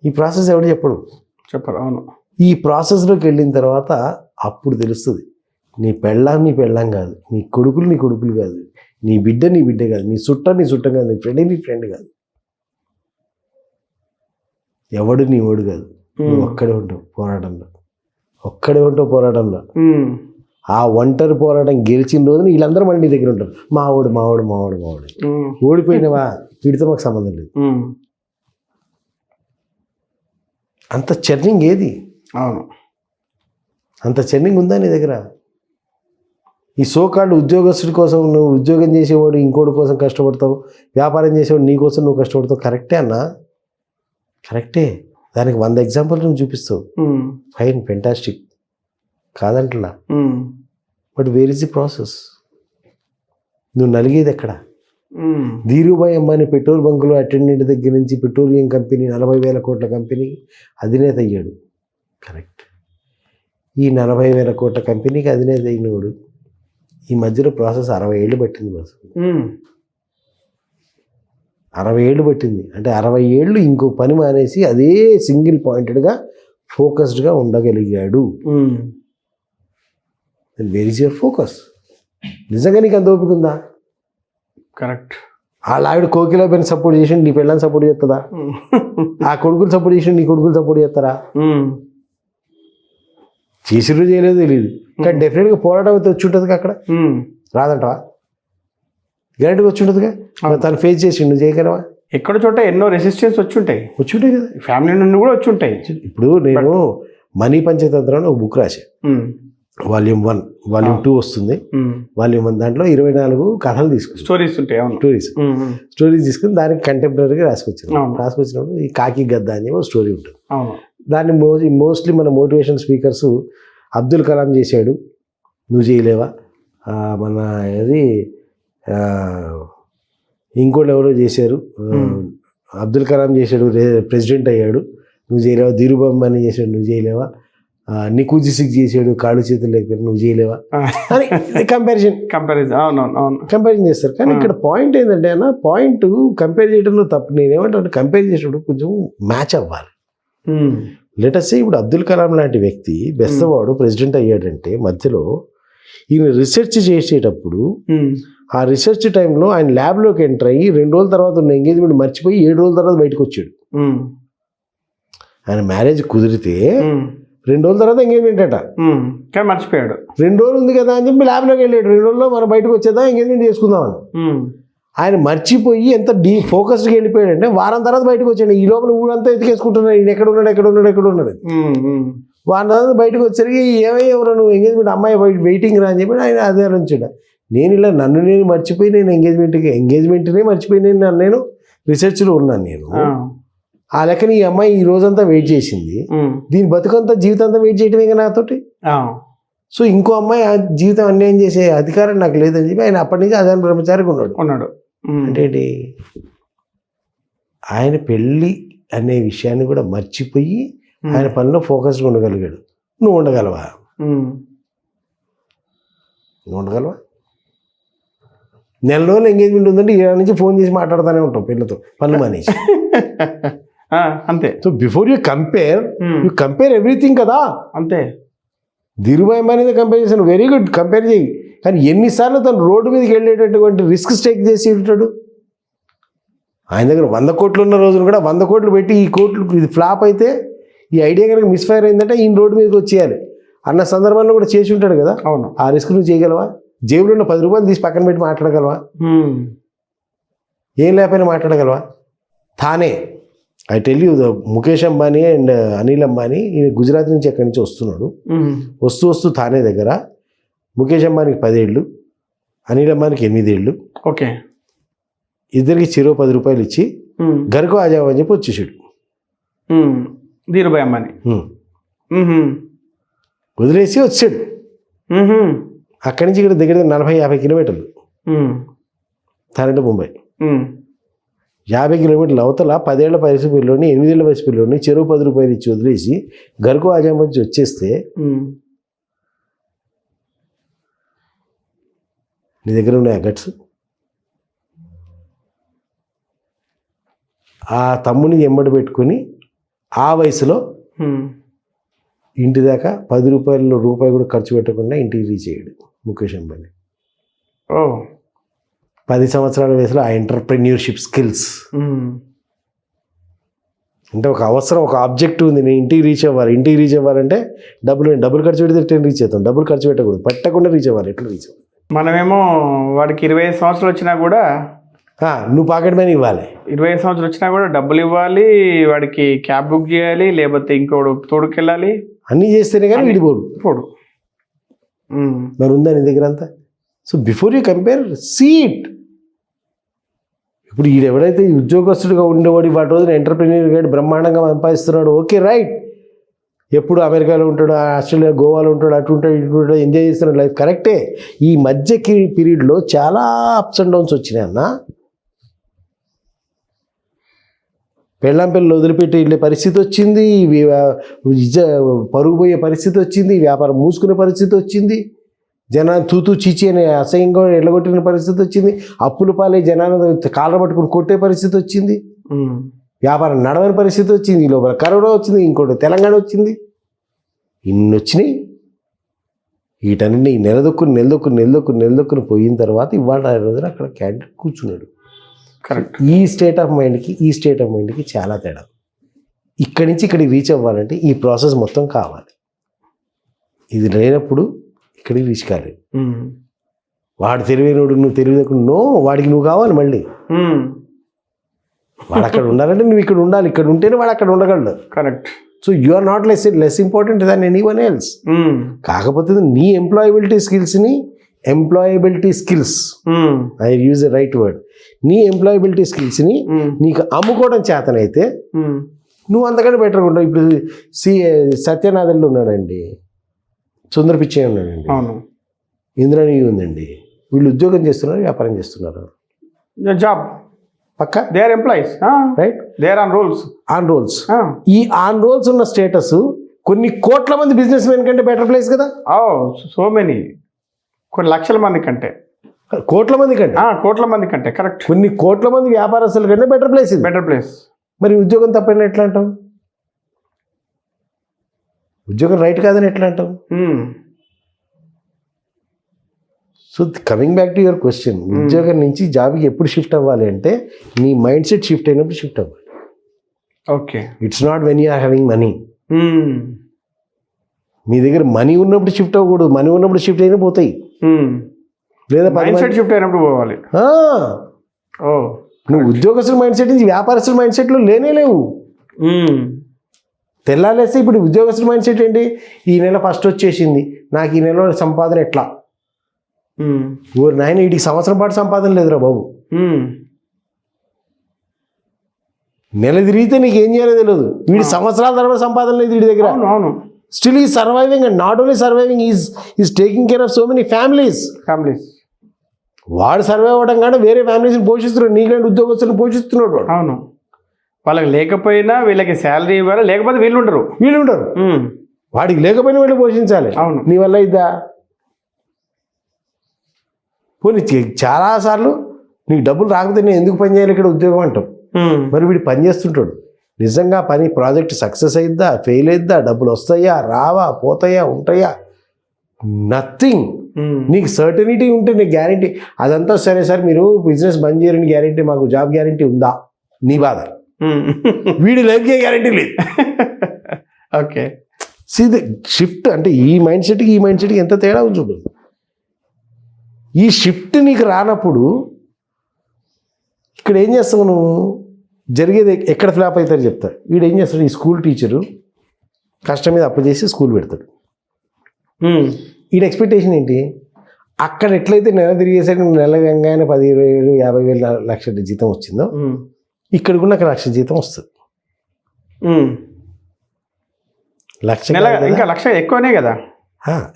ఈ ప్రాసెస్ ఎవడు చెప్పరు. అవును. ఈ ప్రాసెస్లోకి వెళ్ళిన తర్వాత అప్పుడు తెలుస్తుంది, నీ పెళ్ళాం కాదు, నీ కొడుకులు కాదు, నీ బిడ్డ కాదు, నీ చుట్టం కాదు, నీ ఫ్రెండ్ కాదు, ఎవడు నీ ఓడు కాదు. నువ్వు ఒక్కడే ఉంటావు పోరాటంలో. ఆ ఒంటరి పోరాటం గెలిచిన రోజున వీళ్ళందరూ మళ్ళీ నీ దగ్గర ఉంటారు. మావాడు ఓడిపోయినవా, వీడితో మాకు సంబంధం లేదు. అంత చర్నింగ్ ఏది? అవును. అంత చర్నింగ్ ఉందా నీ దగ్గర? ఈ సోకాళ్ళు ఉద్యోగస్తుడి కోసం నువ్వు ఉద్యోగం చేసేవాడు ఇంకోటి కోసం కష్టపడతావు, వ్యాపారం చేసేవాడు నీ కోసం నువ్వు కష్టపడతావు. కరెక్టే అన్నా, కరెక్టే. దానికి 100 ఎగ్జాంపుల్ నువ్వు చూపిస్తావు. ఫైన్, ఫెంటాస్టిక్, కాదంటలా. But where is the process? నువ్వు నలిగేది ఎక్కడ? ధీరుభాయ్ అంబానీ పెట్రోల్ బంకులో అటెండెంట్ దగ్గర నుంచి పెట్రోలియం కంపెనీ 40,000 కోట్ల కంపెనీకి అధినేత అయ్యాడు. కరెక్ట్. ఈ 40,000 కోట్ల కంపెనీకి అధినేత అయినవాడు ఈ మధ్యలో ప్రాసెస్ 60 ఏళ్ళు పట్టింది. బస్ 60 ఏళ్ళు పట్టింది అంటే 60 ఏళ్ళు ఇంకో పని మానేసి అదే సింగిల్ పాయింటెడ్గా ఫోకస్డ్గా ఉండగలిగాడు. Where is your focus? నిజంగా నీకు అంత ఓపిక ఉందా? కరెక్ట్. వాళ్ళ ఆవిడ కోకిలాబెన్ సపోర్ట్ చేసి నీ పిల్లల్ని సపోర్ట్ చేస్తుందా? ఆ కొడుకులు సపోర్ట్ చేసి నీ కొడుకులు సపోర్ట్ చేస్తారా? చేసిరు చేయలేదో తెలియదు, కానీ డెఫినెట్గా పోరాటం అయితే వచ్చి ఉంటుందిగా అక్కడ. రాదంటవా? గ్యారెంటీగా వచ్చి ఉంటుందిగా. తను ఫేస్ చేసి నువ్వు చేయగలవా? ఎక్కడ చోట ఎన్నో రెసిస్టెన్స్ వచ్చి ఉంటాయి కదా, ఫ్యామిలీ నుండి కూడా వచ్చి ఉంటాయి. ఇప్పుడు నేను మనీ పంచతంత్రం ఒక బుక్ రాశాను, వాల్యూమ్ 1, వాల్యూమ్ 2 వస్తుంది. వాల్యూమ్ 1 దాంట్లో 24 కథలు తీసుకుని స్టోరీస్ ఉంటాయి. స్టోరీస్ తీసుకుని దానికి కంటెంపరీగా రాసుకొచ్చినప్పుడు ఈ కాకి గద్ద అని ఒక స్టోరీ ఉంటుంది. దాన్ని మోస్ట్లీ మన మోటివేషన్ స్పీకర్స్ అబ్దుల్ కలాం చేశాడు, నువ్వు చేయలేవా? మన అది ఇంకోటి ఎవరో చేశారు, అబ్దుల్ కలాం చేశాడు, ప్రెసిడెంట్ అయ్యాడు, నువ్వు చేయలేవా? ధీరుభాయ్ అంబానీ చేశాడు, నువ్వు చేయలేవా? నికూజిసిక్ చేసాడు, కాళ్ళు చేతులు లేకపోతే నువ్వు చేయలేవా అని కంపారిజన్ చేస్తారు. కానీ ఇక్కడ పాయింట్ ఏంటంటే అన్న, పాయింట్ కంపేర్ చేయడంలో తప్పు. నేనేమంటే కంపేర్ చేసేటప్పుడు కొంచెం మ్యాచ్ అవ్వాలి. లెటస్ ఇప్పుడు అబ్దుల్ కలాం లాంటి వ్యక్తి బెస్తవాడు ప్రెసిడెంట్ అయ్యాడంటే మధ్యలో ఈయన రీసెర్చ్ చేసేటప్పుడు ఆ రీసెర్చ్ టైంలో ఆయన ల్యాబ్లోకి ఎంటర్ అయ్యి 2 రోజుల తర్వాత ఉన్న ఎంగేజ్మెంట్ మర్చిపోయి 7 రోజుల తర్వాత బయటకు వచ్చాడు. ఆయన మ్యారేజ్ కుదిరితే 2 రోజుల తర్వాత ఎంగేజ్మెంట్ అట, కానీ మర్చిపోయాడు. 2 రోజులు ఉంది కదా అని చెప్పి ల్యాబ్లోకి వెళ్ళాడు. 2 రోజుల్లో మనం బయటకు వచ్చేద్దాం ఎంగేజ్మెంట్ చేసుకుందామని. ఆయన మర్చిపోయి ఎంత ఫోకస్డ్గా వెళ్ళిపోయాడంటే వారం తర్వాత బయటకు వచ్చాడు. ఈ లోపల ఊరంతా ఎత్తికేసుకుంటున్నాడు, ఈయన ఎక్కడ ఉన్నాడు. వారం తర్వాత బయటకు వచ్చేసరికి ఎవరు నువ్వు ఎంగేజ్మెంట్ అమ్మాయి వెయిటింగ్ రా అని చెప్పి ఆయన అదే ఉంచాడు. నేను ఇలా నేను మర్చిపోయి నేను ఎంగేజ్మెంట్నే మర్చిపోయి నేను రీసెర్చ్లో ఉన్నాను. నేను ఆ లెక్కన ఈ అమ్మాయి ఈ రోజంతా వెయిట్ చేసింది, దీని బతుకంతా జీవితంతా వెయిట్ చేయటమే కదా నాతోటి. సో ఇంకో అమ్మాయి ఆ జీవితం అన్యాయం చేసే అధికారం నాకు లేదని చెప్పి ఆయన అప్పటి నుంచి అదే బ్రహ్మచారిగా ఉన్నాడు. అంటే ఆయన పెళ్ళి అనే విషయాన్ని కూడా మర్చిపోయి ఆయన పనిలో ఫోకస్గా ఉండగలిగాడు. నువ్వు ఉండగలవా? నెల రోజులు ఎంగేజ్మెంట్ ఉందంటే ఈ నుంచి ఫోన్ చేసి మాట్లాడుతూనే ఉంటాం పిల్లతో, పనులు మానేసి. అంతే. So before you compare everything కదా. అంతే. ధీరుభాయ్ అంబానీ కంపేర్ చేశాను, వెరీ గుడ్, కంపేర్ చేయి. కానీ ఎన్నిసార్లు తను రోడ్డు మీదకి వెళ్ళేటటువంటి రిస్క్ టేక్ చేసి ఉంటాడు. ఆయన దగ్గర 100 కోట్లు ఉన్న రోజులు కూడా 100 కోట్లు పెట్టి ఈ కోట్లు ఇది ఫ్లాప్ అయితే ఈ ఐడియా కనుక మిస్ఫైర్ అయిందంటే ఈయన రోడ్డు మీదకి వచ్చేయాలి అన్న సందర్భంలో కూడా చేసి ఉంటాడు కదా. అవును. ఆ రిస్క్ నువ్వు చేయగలవా? జేబులో ఉన్న 10 రూపాయలు తీసి పక్కన పెట్టి మాట్లాడగలవా? ఏం లేకపోయినా మాట్లాడగలవా? థానే I tell you, Mukesh Ambani and Anil Ambani ఈయన గుజరాత్ నుంచి ఎక్కడి నుంచి వస్తున్నాడు. వస్తూ థానే దగ్గర ముఖేష్ అంబానీకి 10 ఏళ్ళు, అనిల్ అంబానీకి 8 ఏళ్ళు. ఓకే. ఇద్దరికి చెరో 10 రూపాయలు ఇచ్చి గరకు ఆజావు అని చెప్పి వచ్చేసాడు ధీరుభాయ్ అంబానీ. వదిలేసి వచ్చాడు. అక్కడి నుంచి ఇక్కడ దగ్గర 40-50 కిలోమీటర్లు థానే టు ముంబై. 50 కిలోమీటర్ల అవతల 10 ఏళ్ల వయసు పిల్లోని 8 ఏళ్ల వయసు పిల్లోని చెరువు 10 రూపాయలు ఇచ్చి వదిలేసి గరకు ఆజాం వచ్చి వచ్చేస్తే నీ దగ్గర ఉన్నాయి గట్స్. ఆ తమ్ముని ఎమ్మడి పెట్టుకుని ఆ వయసులో ఇంటి దాకా 10 రూపాయి కూడా ఖర్చు పెట్టకుండా ఇంటికి రీచ్ అయ్యాడు ముఖేష్ అంబానీ. 10 సంవత్సరాల వయసులో ఆ ఎంటర్ప్రెన్యూర్షిప్ స్కిల్స్ అంటే ఒక అవసరం, ఒక ఆబ్జెక్ట్ ఉంది, నేను ఇంటికి రీచ్ అవ్వాలంటే డబ్బులు ఖర్చు పెడితే రీచ్ అవుతాం. డబ్బులు ఖర్చు పెట్టకూడదు, పెట్టకుండా రీచ్ అవ్వాలి. ఎట్లా రీచ్ అవ్వాలి? మనమేమో వాడికి 25 సంవత్సరాలు వచ్చినా కూడా నువ్వు పాకెట్ మనీ ఇవ్వాలి. 25 సంవత్సరాలు వచ్చినా కూడా డబ్బులు ఇవ్వాలి, వాడికి క్యాబ్ బుక్ చేయాలి, లేకపోతే ఇంకోడు తోడుకెళ్ళాలి, అన్నీ చేస్తేనే కానీ విడిపోడు. పోడు. మరి ఉందా నీ దగ్గర అంతా? So before you compare seat. ఇప్పుడు ఎవడైతే ఉద్యోగస్తుడిగా ఉండేవాడు వాటి రోజున ఎంటర్ప్రెన్యూర్ గాడు బ్రహ్మాండంగా సంపాదిస్తున్నాడు, ఓకే రైట్. ఎప్పుడు అమెరికాలో ఉంటాడు, ఆస్ట్రేలియా గోవాలో ఉంటాడు, అటు ఉంటాడు ఇటు ఉంటాడు, ఎంజాయ్ చేస్తున్నాడు లైఫ్, కరెక్టే. ఈ మధ్య పీరియడ్లో చాలా అప్స్ అండ్ డౌన్స్ వచ్చినాయి అన్న. పెళ్ళాం పిల్లలు వదిలిపెట్టి వెళ్ళే పరిస్థితి వచ్చింది, పరుగు పోయే పరిస్థితి వచ్చింది, వ్యాపారం మూసుకునే పరిస్థితి వచ్చింది, జనాన్ని తూతూ చీచి అని అసహ్యంగా ఎల్లగొట్టిన పరిస్థితి వచ్చింది, అప్పుల పాలై జనాన్ని కాళ్ళ పట్టుకుని కొట్టే పరిస్థితి వచ్చింది, వ్యాపారం నడవని పరిస్థితి వచ్చింది, ఈ లోపల కరోనా వచ్చింది, ఇంకోటి తెలంగాణ వచ్చింది, ఇన్ని వచ్చినాయి. వీటన్నింటినీ నెలదొక్కుని పోయిన తర్వాత ఇవాళ రోజున అక్కడ క్యాండిడేట్ కూర్చున్నాడు. కరెక్ట్. ఈ స్టేట్ ఆఫ్ మైండ్కి చాలా తేడా. ఇక్కడి నుంచి ఇక్కడికి రీచ్ అవ్వాలంటే ఈ ప్రాసెస్ మొత్తం కావాలి. ఇది లేనప్పుడు ఇక్కడికి రీచ్ కాలేదు. వాడు తెలివైనోడు, నువ్వు తెలియకుండా నో, వాడికి నువ్వు కావాలి మళ్ళీ. వాడు అక్కడ ఉండాలంటే నువ్వు ఇక్కడ ఉండాలి, ఇక్కడ ఉంటేనే వాడు అక్కడ ఉండగలడు. Correct. So you are not less important than anyone else. కాకపోతే నీ employability skills I use the right word, నీ ఎంప్లాయబిలిటీ స్కిల్స్ని నీకు అమ్ముకోవడం చేతనైతే నువ్వు అంతకంటే బెటర్గా ఉంటావు. ఇప్పుడు సత్యనాథన్లో ఉన్నాడండి, సుందర పిచ్చయ్య ఉన్నాడండి, ఇంద్రాణి ఉందండి, వీళ్ళు ఉద్యోగం చేస్తున్నారు, వ్యాపారం చేస్తున్నారు, జాబ్ పక్క they are employees, right, they are on rolls. ఈ ఆన్ రోల్స్ ఉన్న స్టేటస్ కొన్ని కోట్ల మంది బిజినెస్ మెన్ కంటే బెటర్ ప్లేస్ కదా. సో మెనీ, కొన్ని లక్షల మంది కంటే, కోట్ల మంది కంటే కరెక్ట్, కొన్ని కోట్ల మంది వ్యాపారస్తుల కంటే బెటర్ ప్లేస్ ఇది. Better place. మరి ఉద్యోగం తప్పని ఎట్లా అంటావు? ఉద్యోగం రైట్ కాదని ఎట్లా అంటావు? So coming back to your question, ఉద్యోగం నుంచి జాబ్కి ఎప్పుడు షిఫ్ట్ అవ్వాలి అంటే నీ మైండ్ సెట్ షిఫ్ట్ అయినప్పుడు షిఫ్ట్ అవ్వాలి. Okay, it's not when you are having money. మీ దగ్గర మనీ ఉన్నప్పుడు షిఫ్ట్ అవ్వకూడదు, మనీ ఉన్నప్పుడు షిఫ్ట్ అయినా పోతాయి, లేదా మైండ్ సెట్ షిఫ్ట్ అయినప్పుడు పోవాలి. నువ్వు ఉద్యోగస్తుల మైండ్ సెట్ నుంచి వ్యాపారస్తుల మైండ్ సెట్లు లేవు. తెల్లాలేస్తే ఇప్పుడు ఉద్యోగస్తుల మైండ్ సెట్ ఏంటి? ఈ నెల ఫస్ట్ వచ్చేసింది, నాకు ఈ నెలలో సంపాదన ఎట్లా? ఊరు నాయన వీటికి సంవత్సరం పాటు సంపాదన లేదురా బాబు. నెల తిరిగితే నీకు ఏం చేయాలో తెలియదు, వీడి సంవత్సరాల తర్వాత సంపాదన లేదు వీడి దగ్గర. అవును, still is surviving, and not only surviving, is taking care of so many families. వాడు సర్వైవ్ అవ్వడం కానీ వేరే ఫ్యామిలీస్ని పోషిస్తున్నాడు, నీకంటే ఉద్యోగస్తులను పోషిస్తున్నాడు వాడు. అవును, వాళ్ళకి లేకపోయినా వీళ్ళకి శాలరీ ఇవ్వాలి, లేకపోతే వీళ్ళు ఉండరు. వాడికి లేకపోయినా వీళ్ళు పోషించాలి. అవును, నీ వల్ల ఇద్దా? పోనీ చాలాసార్లు నీకు డబ్బులు రాకపోతే నేను ఎందుకు పని చేయాలి ఇక్కడ ఉద్యోగం అంటాం. మరి వీడు పని చేస్తుంటాడు, నిజంగా ప్రాజెక్ట్ సక్సెస్ అయిద్దా, ఫెయిల్ అయిద్దా, డబ్బులు వస్తాయా, రావా, పోతాయా, ఉంటాయా, నథింగ్. నీకు సర్టనిటీ ఉంటే నీకు గ్యారంటీ, అదంతా సరే సార్ మీరు బిజినెస్ బంద్ చేయరని గ్యారంటీ, మాకు జాబ్ గ్యారంటీ ఉందా? నీ బాధ. వీడి లైఫ్కి గ్యారంటీ లేదు. ఓకే, సీ షిఫ్ట్ అంటే ఈ మైండ్ సెట్కి ఎంత తేడా ఉంది చూడు. ఈ షిఫ్ట్ నీకు రానప్పుడు ఇక్కడ ఏం చేస్తావు నువ్వు? జరిగేది ఎక్కడ ఫ్లాప్ అవుతారు చెప్తారు. వీడు ఏం చేస్తాడు, ఈ స్కూల్ టీచరు కష్టం మీద అప్పు చేసి స్కూల్ పెడతాడు. వీడి ఎక్స్పెక్టేషన్ ఏంటి? అక్కడ ఎట్లయితే నెల తిరిగేసరికి నెల వెంగానే 10,000, 50,000, లక్ష జీతం వచ్చిందో ఇక్కడ కూడా నాకు 1,00,000 జీతం వస్తుంది. ఇంకా లక్ష ఎక్కువనే కదా.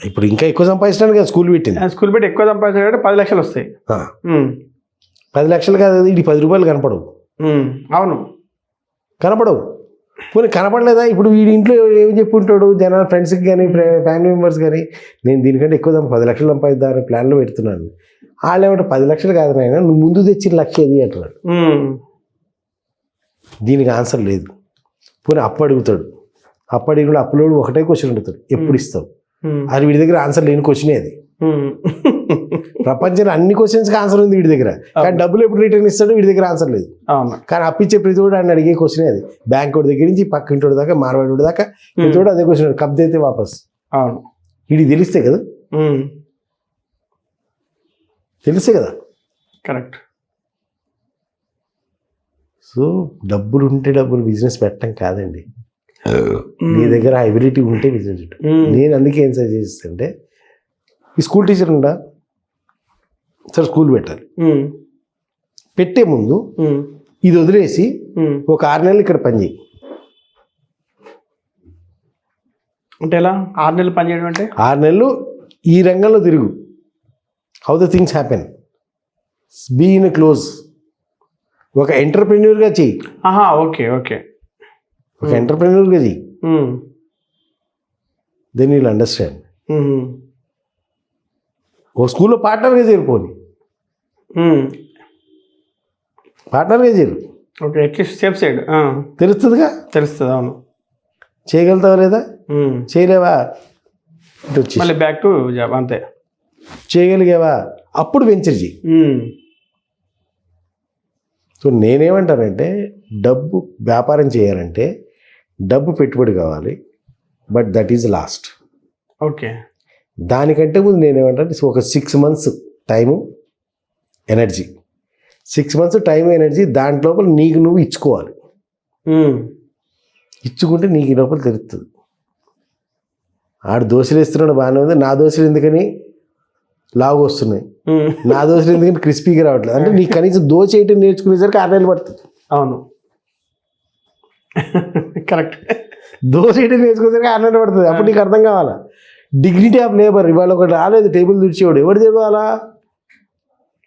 ఇప్పుడు ఇంకా ఎక్కువ సంపాదించడానికి కదా స్కూల్ పెట్టింది. స్కూల్ పెట్టి ఎక్కువ సంపాదించాలంటే 10 లక్షలు వస్తాయి. 10 లక్షలు కాదు, ఇది 10 రూపాయలు కనపడవు. అవును, కనపడవు. పోనీ కనపడలేదా? ఇప్పుడు వీడి ఇంట్లో ఏం చెప్పి ఉంటాడు, జనాలు ఫ్రెండ్స్కి కానీ ఫ్యామిలీ మెంబర్స్ కానీ నేను దీనికంటే ఎక్కువ 10 లక్షలు సంపాదిద్దామని ప్లాన్లో పెడుతున్నాను. వాళ్ళు ఏమంటే 10 లక్షలు కాదు నాయన, నువ్వు ముందు తెచ్చిన లక్ష ఏది అంటున్నాడు. దీనికి ఆన్సర్ లేదు. పోనీ అప్పు అడుగుతాడు, అప్పు అడిగిన అప్పులోడు ఒకటే క్వశ్చన్ అడుగుతాడు, ఎప్పుడు ఇస్తావు? అది వీడి దగ్గర ఆన్సర్ లేని క్వశ్చనే అది. ప్రపంచంలో అన్ని క్వశ్చన్స్కి ఆన్సర్ ఉంది వీడి దగ్గర, కానీ డబ్బులు ఎప్పుడు రిటర్న్ ఇస్తాడో వీడి దగ్గర ఆన్సర్ లేదు. కానీ అప్పిచ్చే ప్రతి కూడా ఆయన అడిగే క్వశ్చనే అది. బ్యాంక్ వాడి దగ్గర నుంచి పక్కింటి దాకా, మార్వాడి దాకా ప్రతి కూడా అదే క్వశ్చన్, కబ్జ అయితే వాపస్. వీడికి తెలిస్తే కదా, కరెక్ట్. సో డబ్బులు ఉంటే డబ్బులు బిజినెస్ పెట్టడం కాదండి, నీ దగ్గర ఎబిలిటీ ఉంటే బిజినెస్. నేను అందుకే ఏం సజెస్ట్ అంటే, ఈ స్కూల్ టీచర్ ఉండా సరే స్కూల్ పెట్టాలి. ఉమ్, పెట్టే ముందు ఉమ్, ఇది వదిలేసి ఉమ్. ఒక 6 నెలలు ఇక్కడ పని చేయి. అంటే ఎలా 6 నెలలు పని చేయడం అంటే? 6 నెలలు ఈ రంగంలో తిరుగు. How the things happen. Be in close. ఒక ఎంటర్ప్రెన్యూర్గా చెయ్యి. ఆహా, ఓకే ఓకే. ఒక ఎంటర్ప్రెన్యూర్గా చెయ్యి. Um, then will understand. Um, ఓ స్కూల్లో పార్ట్నర్గా చేరిపోని. ఉమ్. పార్ట్నర్గా చేరు. ఓకే, అట్లీస్ట్ సేఫ్ సైడ్ తెలుస్తుందిగా. తెలుస్తుంది. అవును. చేయగలుగుతావా లేదా? ఉమ్. చేయలేవా? ఇటు వచ్చి మళ్ళీ బ్యాక్ టు జాబ్ అంతే. చేయగలిగావా? అప్పుడు వెంచర్ చెయ్యి. ఉమ్, సో నేనేమంటానంటే డబ్బు వ్యాపారం చేయాలంటే డబ్బు పెట్టుబడి కావాలి, but that is lost. Okay. దానికంటే ముందు నేనేమంటాను, ఒక 6 months time, energy. 6 months time, energy, దాంట్లోపల నీకు నువ్వు ఇచ్చుకోవాలి. ఉమ్, ఇచ్చుకుంటే నీకు ఈ లోపల తెలుస్తుంది. ఆడు దోశలు వేస్తున్నాడు బాగానే ఉంది, నా దోశలు ఎందుకని లావు వస్తున్నాయి, ఉమ్. నా దోశలు ఎందుకని క్రిస్పీగా రావట్లేదు అంటే నీకు కనీసం దోశ వేయటం నేర్చుకునేసరికి 6 నెలలు పడుతుంది. అవును, కరెక్ట్. దోశ వేయటం నేర్చుకునేసరికి 6 నెలలు పడుతుంది. అప్పుడు నీకు అర్థం కావాలా డిగ్నిటీ ఆఫ్ లేబర్. ఇవాళ ఒకటి రాలేదు టేబుల్ తుడిచేవాడు, ఎవరు తెలవాలా?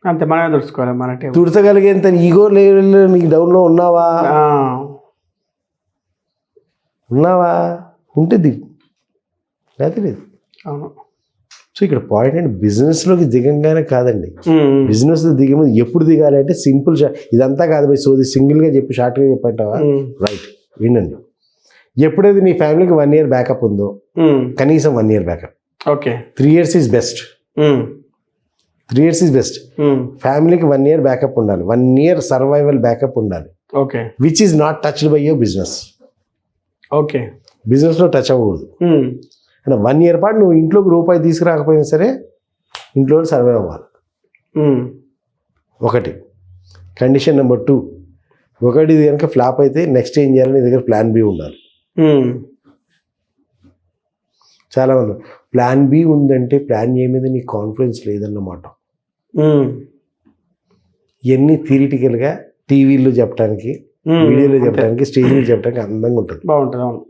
అంతే, మనమే తుడుచుకోవాలి మన టేబుల్. తుడచగలిగేంత ఈగో లెవెల్ నీకు డౌన్లో ఉన్నావా? ఉన్నావా? ఉంటే దిగు, లేకపోతే లేదు. అవును. సో ఇక్కడ పాయింట్ అంటే బిజినెస్లోకి దిగంగానే కాదండి. ఉమ్, బిజినెస్లో దిగే ముందు ఎప్పుడు దిగాలి అంటే సింపుల్. ఇదంతా కాదు బై సోది సింగిల్గా చెప్పి షార్ట్గా చెప్పంటావా? ఉమ్, రైట్, వినండి. ఎప్పుడైతే నీ ఫ్యామిలీకి 1 year బ్యాకప్ ఉందో, ఉమ్. కనీసం 1 year backup. Okay. 3 years is best. Um, 3 years is best. Um. ఫ్యామిలీకి 1 year బ్యాకప్ ఉండాలి. 1 year సర్వైవల్ బ్యాకప్ ఉండాలి. Okay. Which is not touched by your business. Okay. బిజినెస్లో టచ్ అవ్వకూడదు. ఉమ్, అంటే 1 year పాటు నువ్వు ఇంట్లోకి రూపాయి తీసుకురాకపోయినా సరే ఇంట్లో సర్వైవ్ అవ్వాలి. ఉమ్. ఒకటి. కండిషన్ నెంబర్ 2, ఒకటి ఇది కనుక ఫ్లాప్ అయితే నెక్స్ట్ ఏం చేయాలని నీ దగ్గర ప్లాన్ బి ఉండాలి. ఉమ్. చాలామంది ప్లాన్ బి ఉందంటే ప్లాన్ ఏ మీద నీకు కాన్ఫిడెన్స్ లేదన్నమాట. ఉమ్. ఇవన్నీ థియరిటికల్గా టీవీలో చెప్పడానికి, వీడియోలో చెప్పడానికి, స్టేజ్ మీద చెప్పడానికి అందంగా ఉంటుంది. బాగుంటుంది. అవును.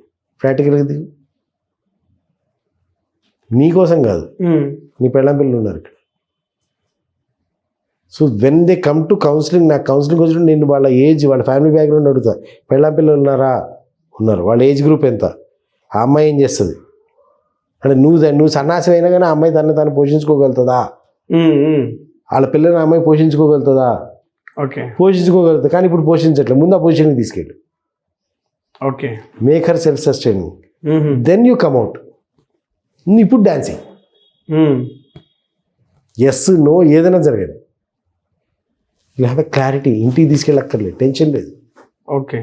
ప్రాక్టికల్గా దిగు. నీకోసం కాదు, ఉమ్, నీ పెళ్ళాం పిల్లలు ఉన్నారు ఇక్కడ. So when they come to counselling, నాకు కౌన్సిలింగ్ వచ్చినప్పుడు నేను వాళ్ళ ఏజ్, వాళ్ళ ఫ్యామిలీ బ్యాక్గ్రౌండ్ అడుగుతా. పెళ్ళాం పిల్లలు ఉన్నారా? ఉన్నారు. వాళ్ళ ఏజ్ గ్రూప్ ఎంత? ఆ అమ్మాయి ఏం చేస్తుంది అంటే నువ్వు సన్నాసం అయినా కానీ ఆ అమ్మాయి తను పోషించుకోగలుగుతుందా? ఉమ్, ఉమ్. వాళ్ళ పిల్లల్ని అమ్మాయి పోషించుకోగలుగుతుందా? ఓకే. పోషించుకోగలుగుతా, కానీ ఇప్పుడు పోషించట్లేదు. ముందు ఆ పొజిషన్కి తీసుకెళ్ళి okay. Make herself sustaining. Um, then you come out. ఇప్పుడు డాన్సింగ్. ఉమ్. ఎస్ నో ఏదైనా జరగదు. You have a clarity. ఇంటికి తీసుకెళ్ళక్కర్లేదు, టెన్షన్ లేదు. ఓకే.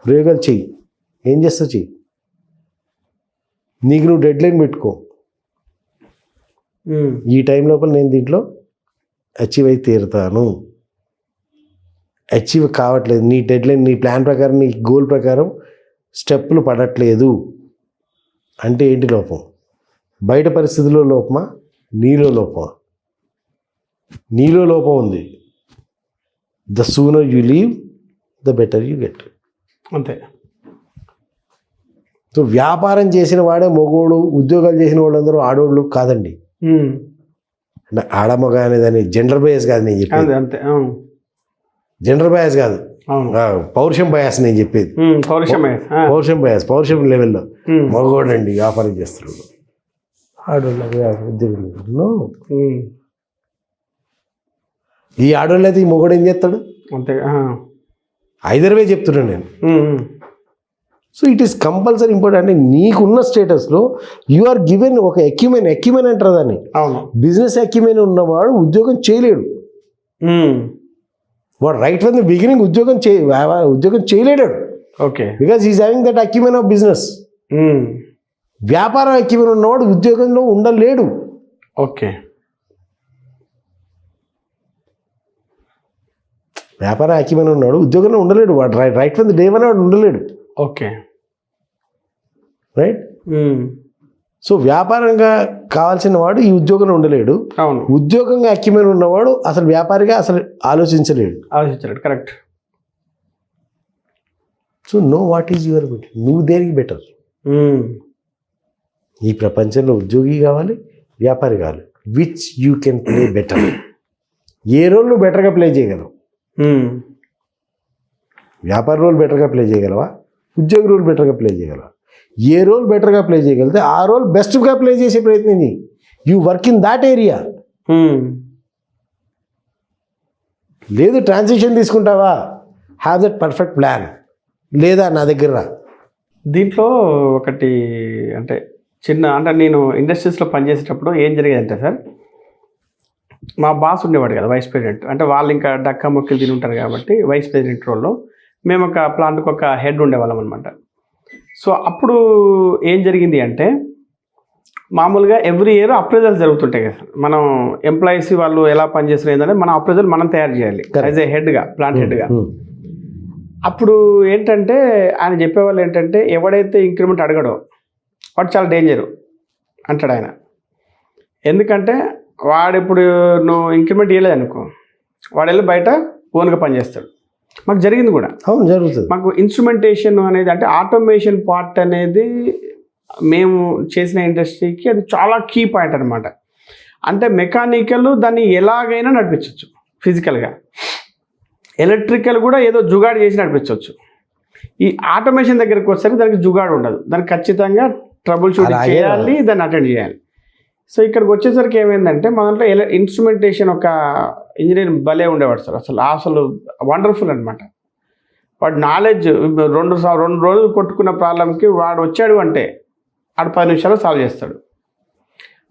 ప్రయోగాలు చెయ్యి. ఏం చేస్తావు చెయ్యి. నీకు నువ్వు డెడ్ లైన్ పెట్టుకో. ఉమ్. ఈ టైం లోపల నేను దీంట్లో అచీవ్ అయి తీరుతాను. అచీవ్ కావట్లేదు, నీ డెడ్ లైన్, నీ ప్లాన్ ప్రకారం, నీ గోల్ ప్రకారం స్టెప్పులు పడట్లేదు అంటే ఏంటి లోపం? బయట పరిస్థితుల్లో లోపమా? నీలో లోపమా? నీలో లోపం ఉంది. The sooner you leave the better you get. అంతే. సో వ్యాపారం చేసిన వాడే మొగోడు, ఉద్యోగాలు చేసిన వాళ్ళందరూ ఆడోళ్ళు కాదండి. ఉమ్. అంటే ఆడమగ అనేదాన్ని జెండర్ బయాస్ కాదు నేను చెప్పేది. అంతే అంతే. అవును. జెండర్ బయాస్ కాదు, అవును. పౌరుషం బయాస్ నేను చెప్పేది. పౌరుషమే. పౌరుషం బయాస్, పౌరుషం లెవెల్లో ఉమ్. మగోడండి వ్యాపారం చేస్తున్నాడు, ఆడోళ్ళు ఉద్యోగం. No. ఈ ఆడోళ్ళు అయితే ఈ మొగోడు ఏం చేస్తాడు? అంతే. ఐదర్ వే చెప్తున్నాను నేను. So it is compulsory important. అంటే నీకున్న స్టేటస్లో యు ఆర్ గివెన్ ఒక ఎక్యుమెన్ అంటారు దాన్ని. అవును. బిజినెస్ ఎక్యుమెన్ ఉన్నవాడు ఉద్యోగం చేయలేడు. వాడు రైట్ ఫ్రమ్ ద బిగినింగ్ ఉద్యోగం చేయలేడు. Okay. Because is having that acumen of business. వ్యాపారం ఎక్యుమెన్ ఉన్నవాడు ఉద్యోగంలో ఉండలేడు. ఓకే. వ్యాపారం ఎక్యుమెన్ ఉన్నాడు, ఉద్యోగంలో ఉండలేడు. వాడు right from the day one వాడు ఉండలేడు. ఓకే. రైట్. సో వ్యాపారంగా కావాల్సిన వాడు ఈ ఉద్యోగంలో ఉండలేడు. అవును, ఉద్యోగంగా అక్కిమైన ఉన్నవాడు అసలు వ్యాపారిగా అసలు ఆలోచించలేడు. Correct. So know what is your better, నువ్వు దేనికి బెటర్. ఈ ప్రపంచంలో ఉద్యోగి కావాలి, వ్యాపారి కావాలి. Which you can play better. ఏ రోల్ నువ్వు బెటర్గా ప్లే చేయగలవు? వ్యాపార రోల్ బెటర్గా ప్లే చేయగలవా? ఉద్యోగి రోల్ బెటర్గా ప్లే చేయగలవా? ఏ రోల్ బెటర్గా ప్లే చేయగలిగితే ఆ రోల్ బెస్ట్గా ప్లే చేసే ప్రయత్నం చేయి. You work in that area. లేదు ట్రాన్సిషన్ తీసుకుంటావా, హ్యావ్ దట్ పర్ఫెక్ట్ ప్లాన్. లేదా నా దగ్గర రా. దీంట్లో ఒకటి అంటే అంటే నేను ఇండస్ట్రీస్లో పనిచేసేటప్పుడు ఏం జరిగేదంటే సార్, మా బాస్ ఉండేవాడు కదా వైస్ ప్రెసిడెంట్, అంటే వాళ్ళు ఇంకా డక్కా మొక్కలు తిని ఉంటారు కాబట్టి వైస్ ప్రెసిడెంట్ రోల్లో మేము ఒక ప్లాంట్కి ఒక హెడ్ ఉండేవాళ్ళం అనమాట. సో అప్పుడు ఏం జరిగింది అంటే, మామూలుగా ఎవ్రీ ఇయర్ అప్రైజల్ జరుగుతుంటాయి కదా, మనం ఎంప్లాయీస్ వాళ్ళు ఎలా పనిచేస్తారు ఏంటంటే మన అప్రైజల్ మనం తయారు చేయాలి యాజ్ ఏ హెడ్గా, ప్లాంట్ హెడ్గా. అప్పుడు ఏంటంటే ఆయన చెప్పేవాళ్ళు ఏంటంటే, ఎవడైతే ఇంక్రిమెంట్ అడగడో వాడు చాలా డేంజరు అంటాడు ఆయన. ఎందుకంటే వాడు ఇప్పుడు నువ్వు ఇంక్రిమెంట్ ఇవ్వలేదు అనుకో, వాడు వెళ్ళి బయట ఓన్గా పనిచేస్తాడు. మాకు జరిగింది కూడా. అవును, జరుగుతుంది. మాకు ఇన్స్ట్రుమెంటేషన్ అనేది అంటే ఆటోమేషన్ పార్ట్ అనేది మేము చేసిన ఇండస్ట్రీకి అది చాలా కీ పాయింట్ అనమాట. అంటే మెకానికల్ దాన్ని ఎలాగైనా నడిపించవచ్చు ఫిజికల్గా, ఎలక్ట్రికల్ కూడా ఏదో జుగాడు చేసి నడిపించవచ్చు. ఈ ఆటోమేషన్ దగ్గరికి వచ్చేసరికి దానికి జుగాడు ఉండదు, దానికి ఖచ్చితంగా ట్రబుల్ షూటింగ్ చేయాలి, దాన్ని అటెండ్ చేయాలి. సో ఇక్కడికి వచ్చేసరికి ఏమైందంటే మన దాంట్లో ఇన్స్ట్రుమెంటేషన్ ఒక ఇంజనీర్ భలే ఉండేవాడు సార్, అసలు వండర్ఫుల్ అనమాట. వాడు నాలెడ్జ్ రెండు రోజులు కొట్టుకున్న ప్రాబ్లంకి వాడు వచ్చాడు అంటే వాడు 10 నిమిషాలు సాల్వ్ చేస్తాడు.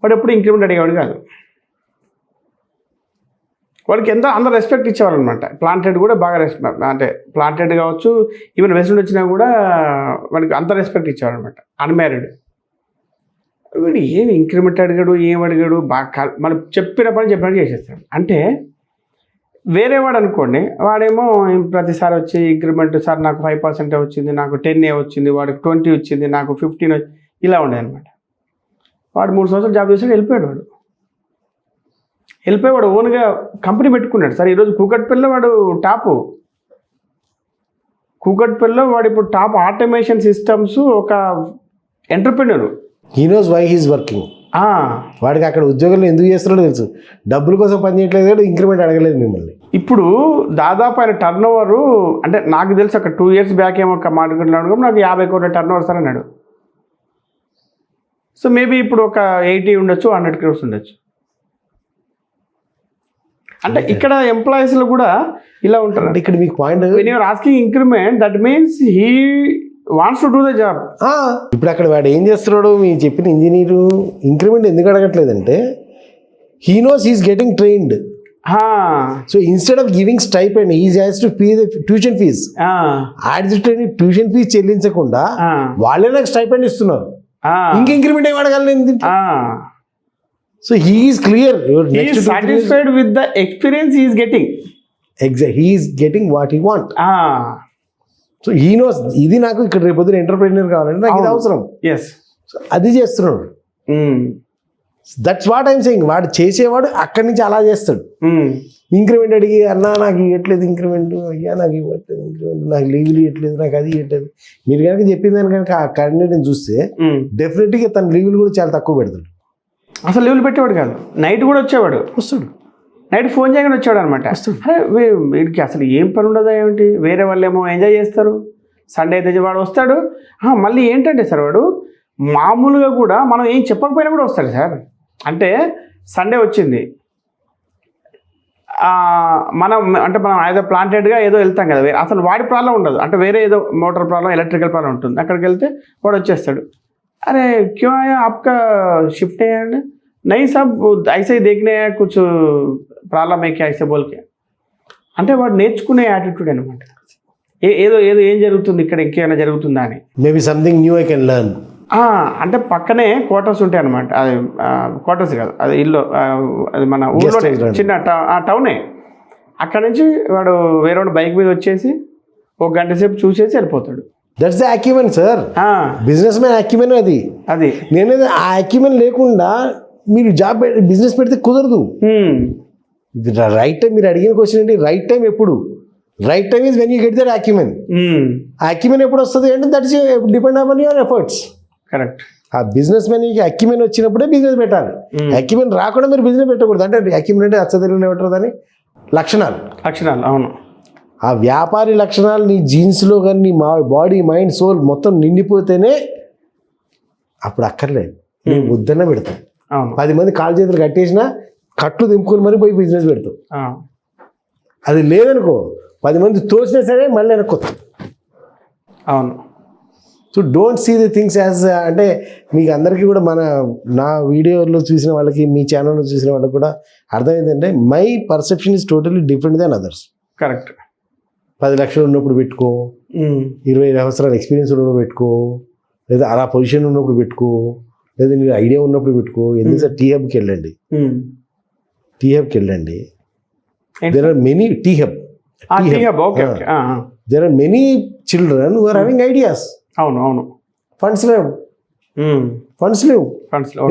వాడు ఎప్పుడు ఇంక్రిమెంట్ అడిగేవాడు కాదు. వాడికి అందరూ రెస్పెక్ట్ ఇచ్చేవారు అనమాట. ప్లాంటెడ్ కూడా బాగా రెస్పెక్ట్, అంటే ప్లాంటెడ్ కావచ్చు, ఈవెన్ వెస్టర్న్ వచ్చినా కూడా వాడికి అంత రెస్పెక్ట్ ఇచ్చేవారు అనమాట. అన్మ్యారీడ్ వీడు ఏం ఇంక్రిమెంట్ అడిగాడు, ఏం అడిగాడు, బాగా మనం చెప్పిన పని చెప్పినట్టు చేసేస్తాడు. అంటే వేరేవాడు అనుకోండి, వాడేమో ప్రతిసారి వచ్చి ఇంక్రిమెంట్ సార్ నాకు 5% వచ్చింది, నాకు 10 వచ్చింది, వాడికి 20 వచ్చింది, నాకు 15 ఇలా ఉండేది అనమాట. వాడు 3 సంవత్సరాలు జాబ్ చేసాడు, వెళ్ళిపోయాడు ఓన్గా కంపెనీ పెట్టుకున్నాడు సార్. ఈరోజు కూకట్పల్లిలో వాడు టాపు, కూకట్పల్లిలో వాడు ఇప్పుడు టాప్ ఆటోమేషన్ సిస్టమ్స్ ఒక entrepreneur. He knows why he's working. వాడికి అక్కడ ఉద్యోగాలు ఎందుకు చేస్తున్నాడో తెలుసు. డబ్బుల కోసం పని చేయట్లేదు కదా, ఇంక్రిమెంట్ అడగలేదు మిమ్మల్ని. ఇప్పుడు దాదాపు ఆయన టర్న్ ఓవర్ అంటే నాకు తెలిసి ఒక 2 years బ్యాక్ ఏమో ఒక మాట్లాడుకున్నాడు, నాకు 50 కోట్ల టర్న్ ఓవర్ సార్ అన్నాడు. సో మేబీ ఇప్పుడు ఒక 80 ఉండొచ్చు, 100 crores ఉండొచ్చు. అంటే ఇక్కడ ఎంప్లాయీస్లో కూడా ఇలా ఉంటారు. అంటే ఇక్కడ మీకు point, when you're asking increment that means he wants to do the job. ఇప్పుడు అక్కడ వాడు ఏం చేస్తున్నాడు, మీరు చెప్పిన ఇంజనీరు ఇంక్రిమెంట్ ఎందుకు అడగట్లేదంటే he knows he's getting trained. So instead of giving stipend he has to pay the tuition fees. Tuition fees చెల్లించకుండా వాళ్ళే నాకు స్టైపెండ్ ఇస్తున్నారు, ఇంక ఇంక్రిమెంట్ ఏం అడగలేదు. So he is clear, he is satisfied with the experience he is getting. Exactly, he is getting what he want. So he knows ఇది నాకు ఇక్కడ రేపు పొద్దున ఎంటర్ప్రెన్యూర్ కావాలంటే నాకు ఇది అవసరం. Yes, అది చేస్తున్నాడు. That's what I'm saying. వాడు చేసేవాడు అక్కడి నుంచి అలా చేస్తాడు. ఇంక్రిమెంట్ అడిగి అన్నా నాకు ఇవ్వట్లేదు ఇంక్రిమెంట్, అయ్యా నాకు ఇవ్వట్లేదు ఇంక్రిమెంట్, నాకు లీవ్లు ఇవ్వట్లేదు, నాకు అది ఇవ్వట్లేదు. మీరు కనుక చెప్పిన దాని కనుక ఆ క్యాండిడేట్ని చూస్తే డెఫినెట్గా తన లీవ్లు కూడా చాలా తక్కువ పెడతాడు. అసలు లీవ్లు పెట్టేవాడు కాదు, నైట్ కూడా వస్తాడు, నైట్ ఫోన్ చేయగానే వచ్చాడు అనమాట. అరే వీడికి అసలు ఏం పని ఉండదా ఏమిటి, వేరే వాళ్ళు ఏమో ఎంజాయ్ చేస్తారు, సండే అయితే వాడు వస్తాడు. మళ్ళీ ఏంటంటే సార్ వాడు మామూలుగా కూడా మనం ఏం చెప్పకపోయినా కూడా వస్తాడు సార్. అంటే సండే వచ్చింది, మనం ఏదో ప్లాంటెడ్గా ఏదో వెళ్తాం కదా, అసలు వాడి ప్రాబ్లం ఉండదు, అంటే వేరే ఏదో మోటార్ ప్రాబ్లం, ఎలక్ట్రికల్ ప్రాబ్లం ఉంటుంది. అక్కడికి వెళ్తే వాడు వచ్చేస్తాడు. अरे क्यों आया आपका शिफ्ट है? नहीं साहब ऐसे ही देखने आया, कुछ प्रॉब्लम है क्या ऐसे बोल के. అంటే వాడు నేర్చుకునే యాటిట్యూడ్ అనమాట. ఏదో ఏం జరుగుతుంది ఇక్కడ, ఇంకేమైనా జరుగుతుందా అని. Maybe something new I can learn. అంటే పక్కనే క్వార్టర్స్ ఉంటాయి అనమాట. అది క్వార్టర్స్ కాదు, అది ఇల్లు, అది మన ఊళ్ళో చిన్న టౌనే. అక్కడ నుంచి వాడు వేరే బైక్ మీద వచ్చేసి 1 గంట సేపు చూసేసి వెళ్ళిపోతాడు. That's the acumen sir. Business man acumen అది. నేనేది ఆ అక్యుమెన్ లేకుండా మీరు జాబ్ బిజినెస్ పెడితే కుదరదు. రైట్ టైం, మీరు అడిగిన క్వశ్చన్ ఏంటి, రైట్ టైం ఎప్పుడు? Right time is when you get that acumen. ఆ అక్యుమెన్ ఎప్పుడు వస్తుంది అంటే that is depend on your efforts. Correct. ఆ బిజినెస్ మ్యాన్కి అక్యుమెన్ వచ్చినప్పుడే బిజినెస్ పెట్టాలి. అక్యుమెన్ రాకుండా మీరు బిజినెస్ పెట్టకూడదు. అంటే అక్యుమెన్ అంటే అచ్చతెలుగులో ఏమంటారు దాన్ని, లక్షణాలు. అవును. ఆ వ్యాపారి లక్షణాలు నీ జీన్స్లో కానీ నీ బాడీ మైండ్ సోల్ మొత్తం నిండిపోతేనే అప్పుడు అక్కర్లేదు, నేను వద్దన్న పెడతాం. 10 మంది కాలు చేతులు కట్టేసినా కట్లు దింపుకొని మరి పోయి బిజినెస్ పెడతాం. అది లేదనుకో 10 మంది తోసినా సరే మళ్ళీ వెనక్కొస్తాం. అవును. So don't see the things as, అంటే మీకు అందరికీ కూడా నా వీడియోలో చూసిన వాళ్ళకి, మీ ఛానల్లో చూసిన వాళ్ళకి కూడా అర్థమైందంటే my perception is totally different than others. Correct. 10 లక్షలు ఉన్నప్పుడు పెట్టుకో, 20 సంవత్సరాల ఎక్స్పీరియన్స్ ఉన్నప్పుడు పెట్టుకో, లేదా అలా పొజిషన్ ఉన్నప్పుడు పెట్టుకో, లేదా నీకు ఐడియా ఉన్నప్పుడు పెట్టుకో. ఎందుకు సార్, టీ హబ్కి వెళ్ళండి. There are many there are many children who are having ideas. అవును. ఫండ్స్ లేవు.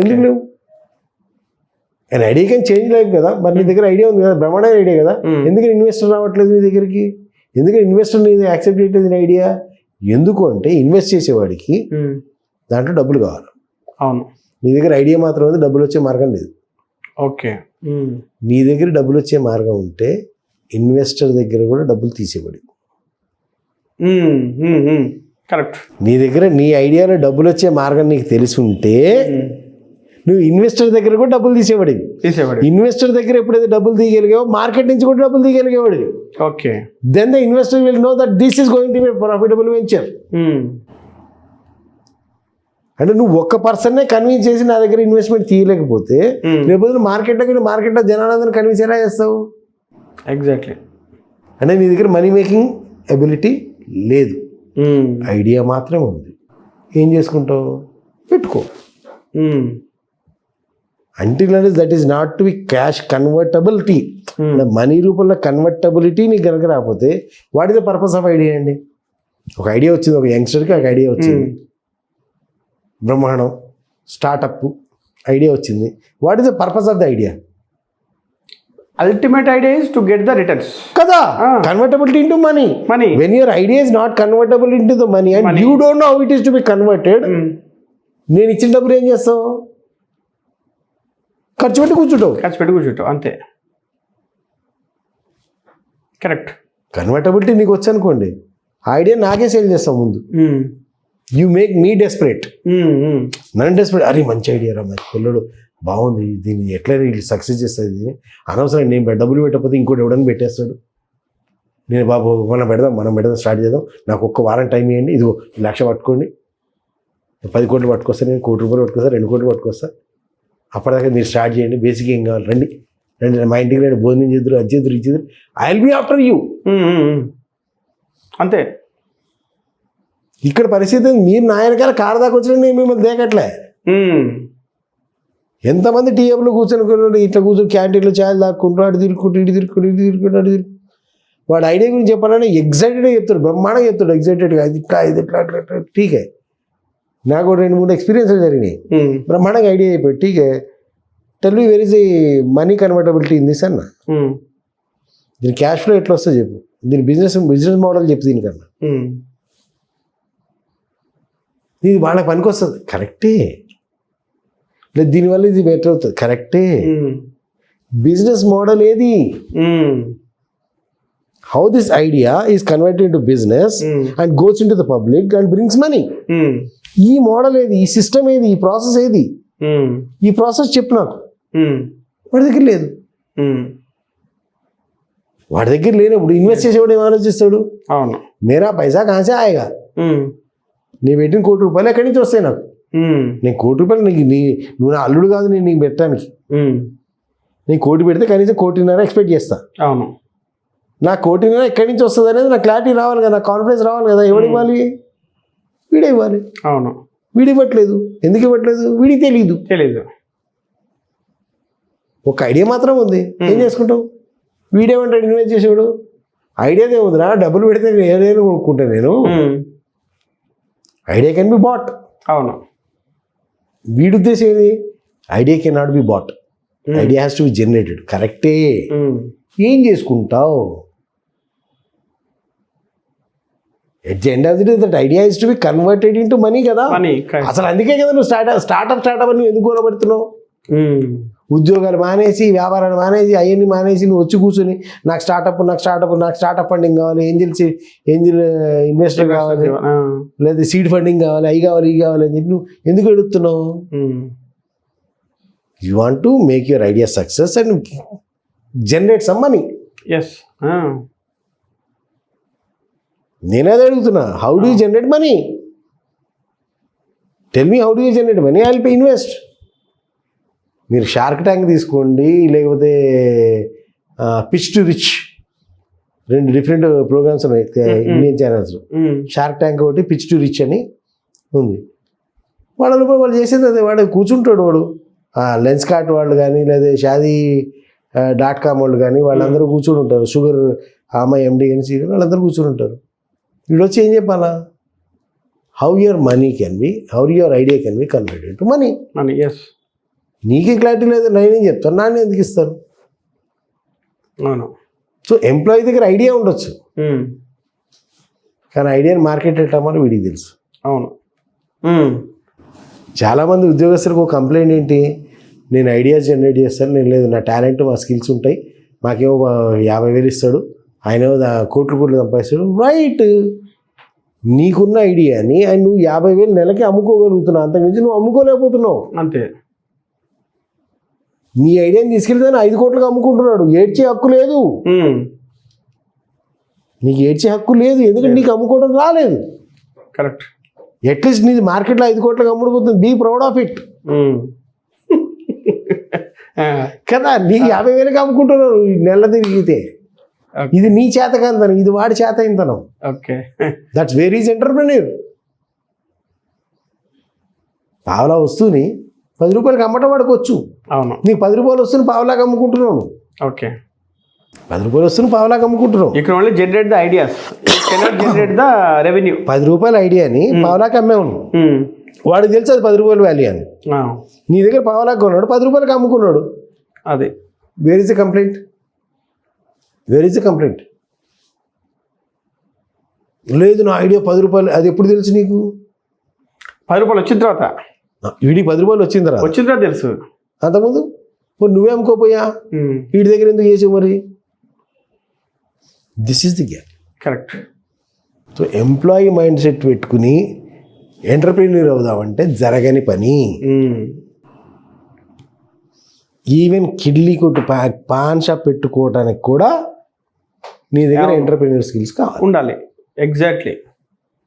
ఎందుకు లేవు? And idea can change life కదా. మరి నీ దగ్గర ఐడియా ఉంది కదా, బ్రహ్మాండమైన ఐడియా కదా, ఎందుకని ఇన్వెస్టర్ రావట్లేదు నీ దగ్గరికి? ఎందుకని ఇన్వెస్టర్ నీ యాక్సెప్ట్ చేయట్లేదు ఐడియా? ఎందుకు అంటే ఇన్వెస్ట్ చేసేవాడికి దాంట్లో డబ్బులు కావాలి. అవును. నీ దగ్గర ఐడియా మాత్రం ఉంది, డబ్బులు వచ్చే మార్గం లేదు. ఓకే. నీ దగ్గర డబ్బులు వచ్చే మార్గం ఉంటే ఇన్వెస్టర్ దగ్గర కూడా డబ్బులు తీసేవాడు. కరెక్ట్. నీ దగ్గర నీ ఐడియాలో డబ్బులు వచ్చే మార్గం నీకు తెలిసి ఉంటే నువ్వు ఇన్వెస్టర్ దగ్గర కూడా డబ్బులు తీసేవాడు. ఇన్వెస్టర్ దగ్గర ఎప్పుడైతే డబ్బులు తీయగలిగావో మార్కెట్ నుంచి కూడా డబ్బులు తీయగలిగేవాడు. Okay. Then the investor will know that this is going to be profitable venture. అంటే నువ్వు ఒక్క పర్సన్నే కన్విన్స్ చేసి నా దగ్గర ఇన్వెస్ట్మెంట్ తీయలేకపోతే రేపు మార్కెట్లో జనాలందరినీ కన్విన్స్ ఎలా చేస్తావు? ఎగ్జాక్ట్లీ. అంటే నీ దగ్గర మనీ మేకింగ్ ఎబిలిటీ లేదు, ఐడియా మాత్రమే ఉంది. ఏం చేసుకుంటావు? పెట్టుకో. Until and that is not to be cash convertibility, money రూపంలో కన్వర్టబిలిటీ నీకు కనుక రాకపోతే what is the purpose of idea అండి? ఒక ఐడియా వచ్చింది, ఒక యంగ్స్టర్కి ఒక ఐడియా వచ్చింది, బ్రహ్మాండం, స్టార్టప్ ఐడియా వచ్చింది. What is the purpose of the idea? Ultimate idea is to get the returns కదా. Convertibility into money. When your idea is not convertible into the money and you don't know how it is to be converted, నేను ఇచ్చిన డబ్బులు ఏం చేస్తావు? ఖర్చు పెట్టి కూర్చుంటావు అంతే. కరెక్ట్. కన్వర్టబిలిటీ నీకు వచ్చి అనుకోండి, ఐడియా నాకే సేల్ చేస్తావు ముందు. You make me desperate. నన్ను డెస్పరేట్, అరే మంచి ఐడియా రా, మరి పిల్లడు బాగుంది, దీన్ని ఎట్లయినా వీళ్ళు సక్సెస్ చేస్తుంది, దీన్ని అనవసరం నేను డబ్బులు పెట్టకపోతే ఇంకోటి ఎవడని పెట్టేస్తాడు, నేను బాబు మనం పెడదాం స్టార్ట్ చేద్దాం, నాకు ఒక్క వారం టైం ఇవ్వండి, ఇదిగో 1 లక్ష పట్టుకోండి, 10 కోట్లు పట్టుకొస్తా, నేను 1 కోటి రూపాయలు పట్టుకొస్తా, 2 కోట్లు పట్టుకొస్తా, అప్పటిదాకా మీరు స్టార్ట్ చేయండి, బేసిక్ ఏం కావాలి, రండి మా ఇంటికి రండి, భోజనం చేద్దరు, అది చేద్దరు, ఇది చేద్దరు, I will be after you. అంతే. ఇక్కడ పరిస్థితి మీరు నా వెనకాల కారు దాకా వచ్చిన నేను మిమ్మల్ని దేకట్లే. ఎంతమంది టీఎంలో కూర్చొని ఇట్లా కూర్చొని క్యాంటీన్లో ఛాయలు దాక్కుంటూ అటు తిరుక్కుంటూ వాడు ఐడియా గురించి చెప్పాలంటే ఎగ్జైటెడ్గా చెప్తాడు, బ్రహ్మాండంగా చెప్తాడు, ఎగ్జైటెడ్గా ఇది ఇట్లా ఠీకే. నాకు 2-3 ఎక్స్పీరియన్స్లు జరిగినాయి, బ్రహ్మాండంగా ఐడియా అయిపోయి ఠీకే. Tell me where is the money convertibility in this అన్న. దీని క్యాష్ ఫ్లో ఎట్లా వస్తుందో చెప్పు, దీని బిజినెస్ మోడల్ చెప్పు, దీనికన్నా ఇది వాళ్ళకి పనికి వస్తుంది, కరెక్టే. లేదు దీనివల్ల ఇది బెటర్ అవుతుంది, కరెక్టే. బిజినెస్ మోడల్ ఏది? How this idea is converted into business and goes into the public and brings money. ఈ మోడల్ ఏది? ఈ సిస్టమ్ ఏది? ఈ ప్రాసెస్ ఏది? ఈ ప్రాసెస్ చెప్పు నాకు. వాడి దగ్గర లేదు. వాడి దగ్గర లేనప్పుడు ఇన్వెస్ట్ చేసేవాడు ఏం ఆలోచిస్తాడు? అవును, మేరా పైసా కాసే ఆయగా, నీ పెట్టిన 1 కోటి రూపాయలు ఎక్కడి నుంచి వస్తాయి నాకు? నేను 1 కోటి రూపాయలు నువ్వు నా అల్లుడు కాదు, నేను నీకు పెట్టడానికి. నేను 1 కోటి పెడితే కనీసం 1.5 కోటి ఎక్స్పెక్ట్ చేస్తా. అవును, నా 1 కోటి ఎక్కడి నుంచి వస్తుంది అనేది నాకు క్లారిటీ రావాలి కదా, నాకు కాన్ఫిడెన్స్ రావాలి కదా. ఎవడు ఇవ్వాలి? వీడే ఇవ్వాలి. అవును, వీడు ఇవ్వట్లేదు. ఎందుకు ఇవ్వట్లేదు? వీడికి తెలీదు. ఒక ఐడియా మాత్రం ఉంది, ఏం చేసుకుంటావు? వీడేమంటాడు ఇన్వెస్ట్ చేసేవాడు? ఐడియాదే ఉందిరా, డబ్బులు పెడితే ఏదైనా కొనుక్కుంటా నేను, ఐడియా కెన్ బి బాట్. అవును. వీడి ఉద్దేశం ఏది? Idea can not be bought, idea has to be generated. కరెక్టే. ఏం చేసుకుంటావు? At the end of the day that idea is to be converted into money కదా. అసలు అందుకే కదా నువ్వు స్టార్ట్అప్ అని ఎందుకు కూడబెడుతున్నావు? ఉద్యోగాలు మానేసి, వ్యాపారాలు మానేసి, అవన్నీ మానేసి నువ్వు వచ్చి కూర్చొని నాకు స్టార్టప్ ఫండింగ్ కావాలి, ఏంజిల్ ఇన్వెస్టర్ కావాలి, లేదా సీడ్ ఫండింగ్ కావాలి, అవి కావాలి అని చెప్పి నువ్వు ఎందుకు అడుగుతున్నావు? You want to make your idea success and generate some money. Yes, నేనేది అడుగుతున్నా, how do you generate money? Tell me how do you generate money, I will pay invest. మీరు షార్క్ ట్యాంక్ తీసుకోండి, లేకపోతే pitch to rich, 2 different programs ఉన్నాయి Indian ఛానల్స్లో. Shark tank ఒకటి, pitch to rich అని ఉంది. వాళ్ళు చేసేది అదే. వాడు కూర్చుంటాడు, వాడు లెన్స్ కార్ట్ వాళ్ళు కానీ, లేదా Shaadi.com వాళ్ళు కానీ, వాళ్ళందరూ కూర్చుని ఉంటారు. షుగర్ అమ్మాయి ఎండి కానీ వాళ్ళందరూ కూర్చుని ఉంటారు. వీడు వచ్చి ఏం చెప్పాలా? How your money can be, how your idea can be converted to money. Yes. నీకే క్లారిటీ లేదు, నేనేం చెప్తాను, నాన్న ఎందుకు ఇస్తాను? అవును. సో ఎంప్లాయీ దగ్గర ఐడియా ఉండొచ్చు, కానీ ఐడియాని మార్కెట్ పెట్టామని వీడికి తెలుసు. అవును. చాలామంది ఉద్యోగస్తులకు ఒక కంప్లైంట్ ఏంటి? నేను ఐడియాస్ జనరేట్ చేస్తాను, నేను లేదు, నా టాలెంట్, మా స్కిల్స్ ఉంటాయి, మాకేమో 50,000 ఇస్తాడు, ఆయనేమో కోట్లు సంపాదిస్తాడు. రైట్, నీకున్న ఐడియాని అండ్ నువ్వు 50,000 నెలకి అమ్ముకోగలుగుతున్నావు, అంతకుమించి నువ్వు అమ్ముకోలేకపోతున్నావు. అంతే. నీ ఐడియాని తీసుకెళ్తే 5 కోట్లకు అమ్ముకుంటున్నాడు. ఏడ్చే హక్కు లేదు నీకు, ఏడ్చే హక్కు లేదు, ఎందుకంటే నీకు అమ్ముకోవడం రాలేదు. కరెక్ట్. అట్లీస్ట్ నీది మార్కెట్లో 5 కోట్లకు అమ్ముడుపోతుంది, బీ ప్రౌడ్ ఆఫ్ ఇట్ కదా. నీకు 50,000కి అమ్ముకుంటున్నావు నెల తిరిగితే. ఇది నీ చేతకంతనం, ఇది వాడి చేత ఇంతనం. Okay, that's where is entrepreneur. పావలా వస్తువుని 10 రూపాయలకి అమ్మటం వాడుకోవచ్చు. అవును. నీకు 10 రూపాయలు వస్తువుని పావలాగా అమ్ముకుంటున్నావు. ఓకే, 10 రూపాయలు వస్తువుని పావలాగా అమ్ముకుంటున్నావు. You can only generate the ideas, you cannot generate the revenue. 10 రూపాయల ఐడియాని పావలాకి అమ్మేవు. వాడికి తెలుసు అది 10 రూపాయల వాల్యూ అని. నీ దగ్గర పావలాగా కొన్నాడు, 10 రూపాయలకి అమ్ముకున్నాడు. అదే. Where is the complaint? లేదు, నా ఐడియా 10 రూపాయలు. అది ఎప్పుడు తెలుసు నీకు? 10 రూపాయలు వచ్చిన తర్వాత. వీడికి 10 రూపాయలు వచ్చిన తర్వాత తెలుసు. అంతకుముందు నువ్వే అమ్ముకోపోయా? వీడి దగ్గర ఎందుకు చేసావు మరి? This is the gap. Correct. So employee mind set పెట్టుకుని ఎంటర్‌ప్రెన్యూర్ అవుదామంటే జరగని పని. ఈవెన్ కిడ్లీ కొట్టు, పాన్ షాప్ పెట్టుకోవడానికి కూడా నీ దగ్గర ఎంటర్‌ప్రెన్యూర్ స్కిల్స్ కావాలి, ఉండాలి. ఎగ్జాక్ట్లీ.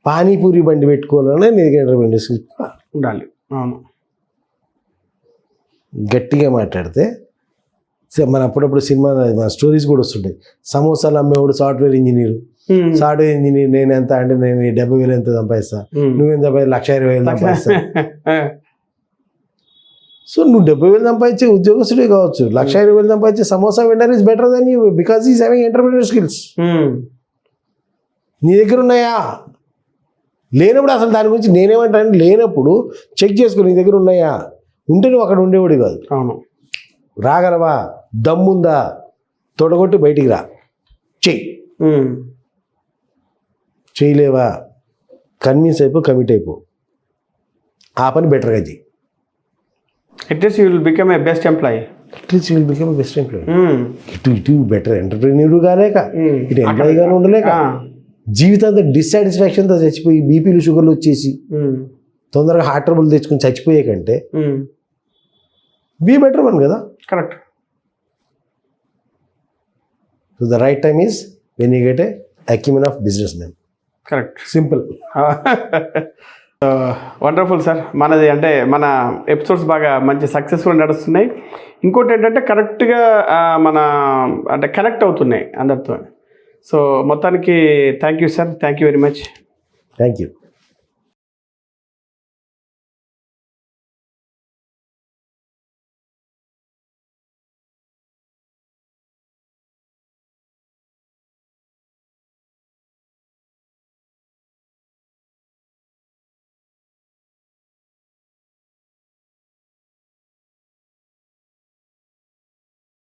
పానీపూరి బండి పెట్టుకోవాలన్నా నీ దగ్గర ఎంటర్‌ప్రెన్యూర్ స్కిల్స్ ఉండాలి. అవును. గట్టిగా మాట్లాడితే మన అప్పుడప్పుడు మన స్టోరీస్ కూడా వస్తుంటాయి. సమోసాలు అమ్మేవాడు సాఫ్ట్వేర్ ఇంజనీర్, నేను ఎంత అంటే నేను 70,000 ఎంత సంపాదిస్తా, నువ్వెంత 1,20,000 సంపాదిస్తా. సో నువ్వు 70,000 సంపాదించే ఉద్యోగస్తుడే కావచ్చు, 1,20,000 సంపాదించే samosa vendor is better than you because is having entrepreneur skills. నీ దగ్గర ఉన్నాయా? లేనప్పుడు అసలు దాని గురించి నేనేమంటాను, లేనప్పుడు చెక్ చేసుకో నీ దగ్గర ఉన్నాయా. ఉంటే నువ్వు అక్కడ ఉండేవాడు కాదు. అవును. రాగలవా? దమ్ముందా? తొడగొట్టి బయటికి రా, చెయ్యి. చేయలేవా? కన్విన్స్ అయిపో, కమిట్ అయిపో, ఆ పని బెటర్గా చెయ్యి. At least you will become a best employee. ఇటు బెటర్ ఎంటర్‌ప్రెన్యూర్ కాలేక, ఇటు ఎంప్లాయీగానే ఉండలేక, జీవితాంతం డిస్సాటిస్ఫాక్షన్తో చచ్చిపోయి బీపీలు షుగర్లు వచ్చేసి తొందరగా హార్ట్ ట్రబుల్ తెచ్చుకుని చచ్చిపోయే కంటే బీ బెటర్ వన్ కదా. Correct. So the right time is when you get a acumen of business man. Correct. Simple. Wonderful sir. మనది అంటే మన ఎపిసోడ్స్ బాగా మంచి సక్సెస్ఫుల్ నడుస్తున్నాయి. ఇంకోటి ఏంటంటే కరెక్ట్గా మన అంటే కనెక్ట్ అవుతున్నాయి అందరితో. సో మొత్తానికి thank you sir, thank you very much. Thank you.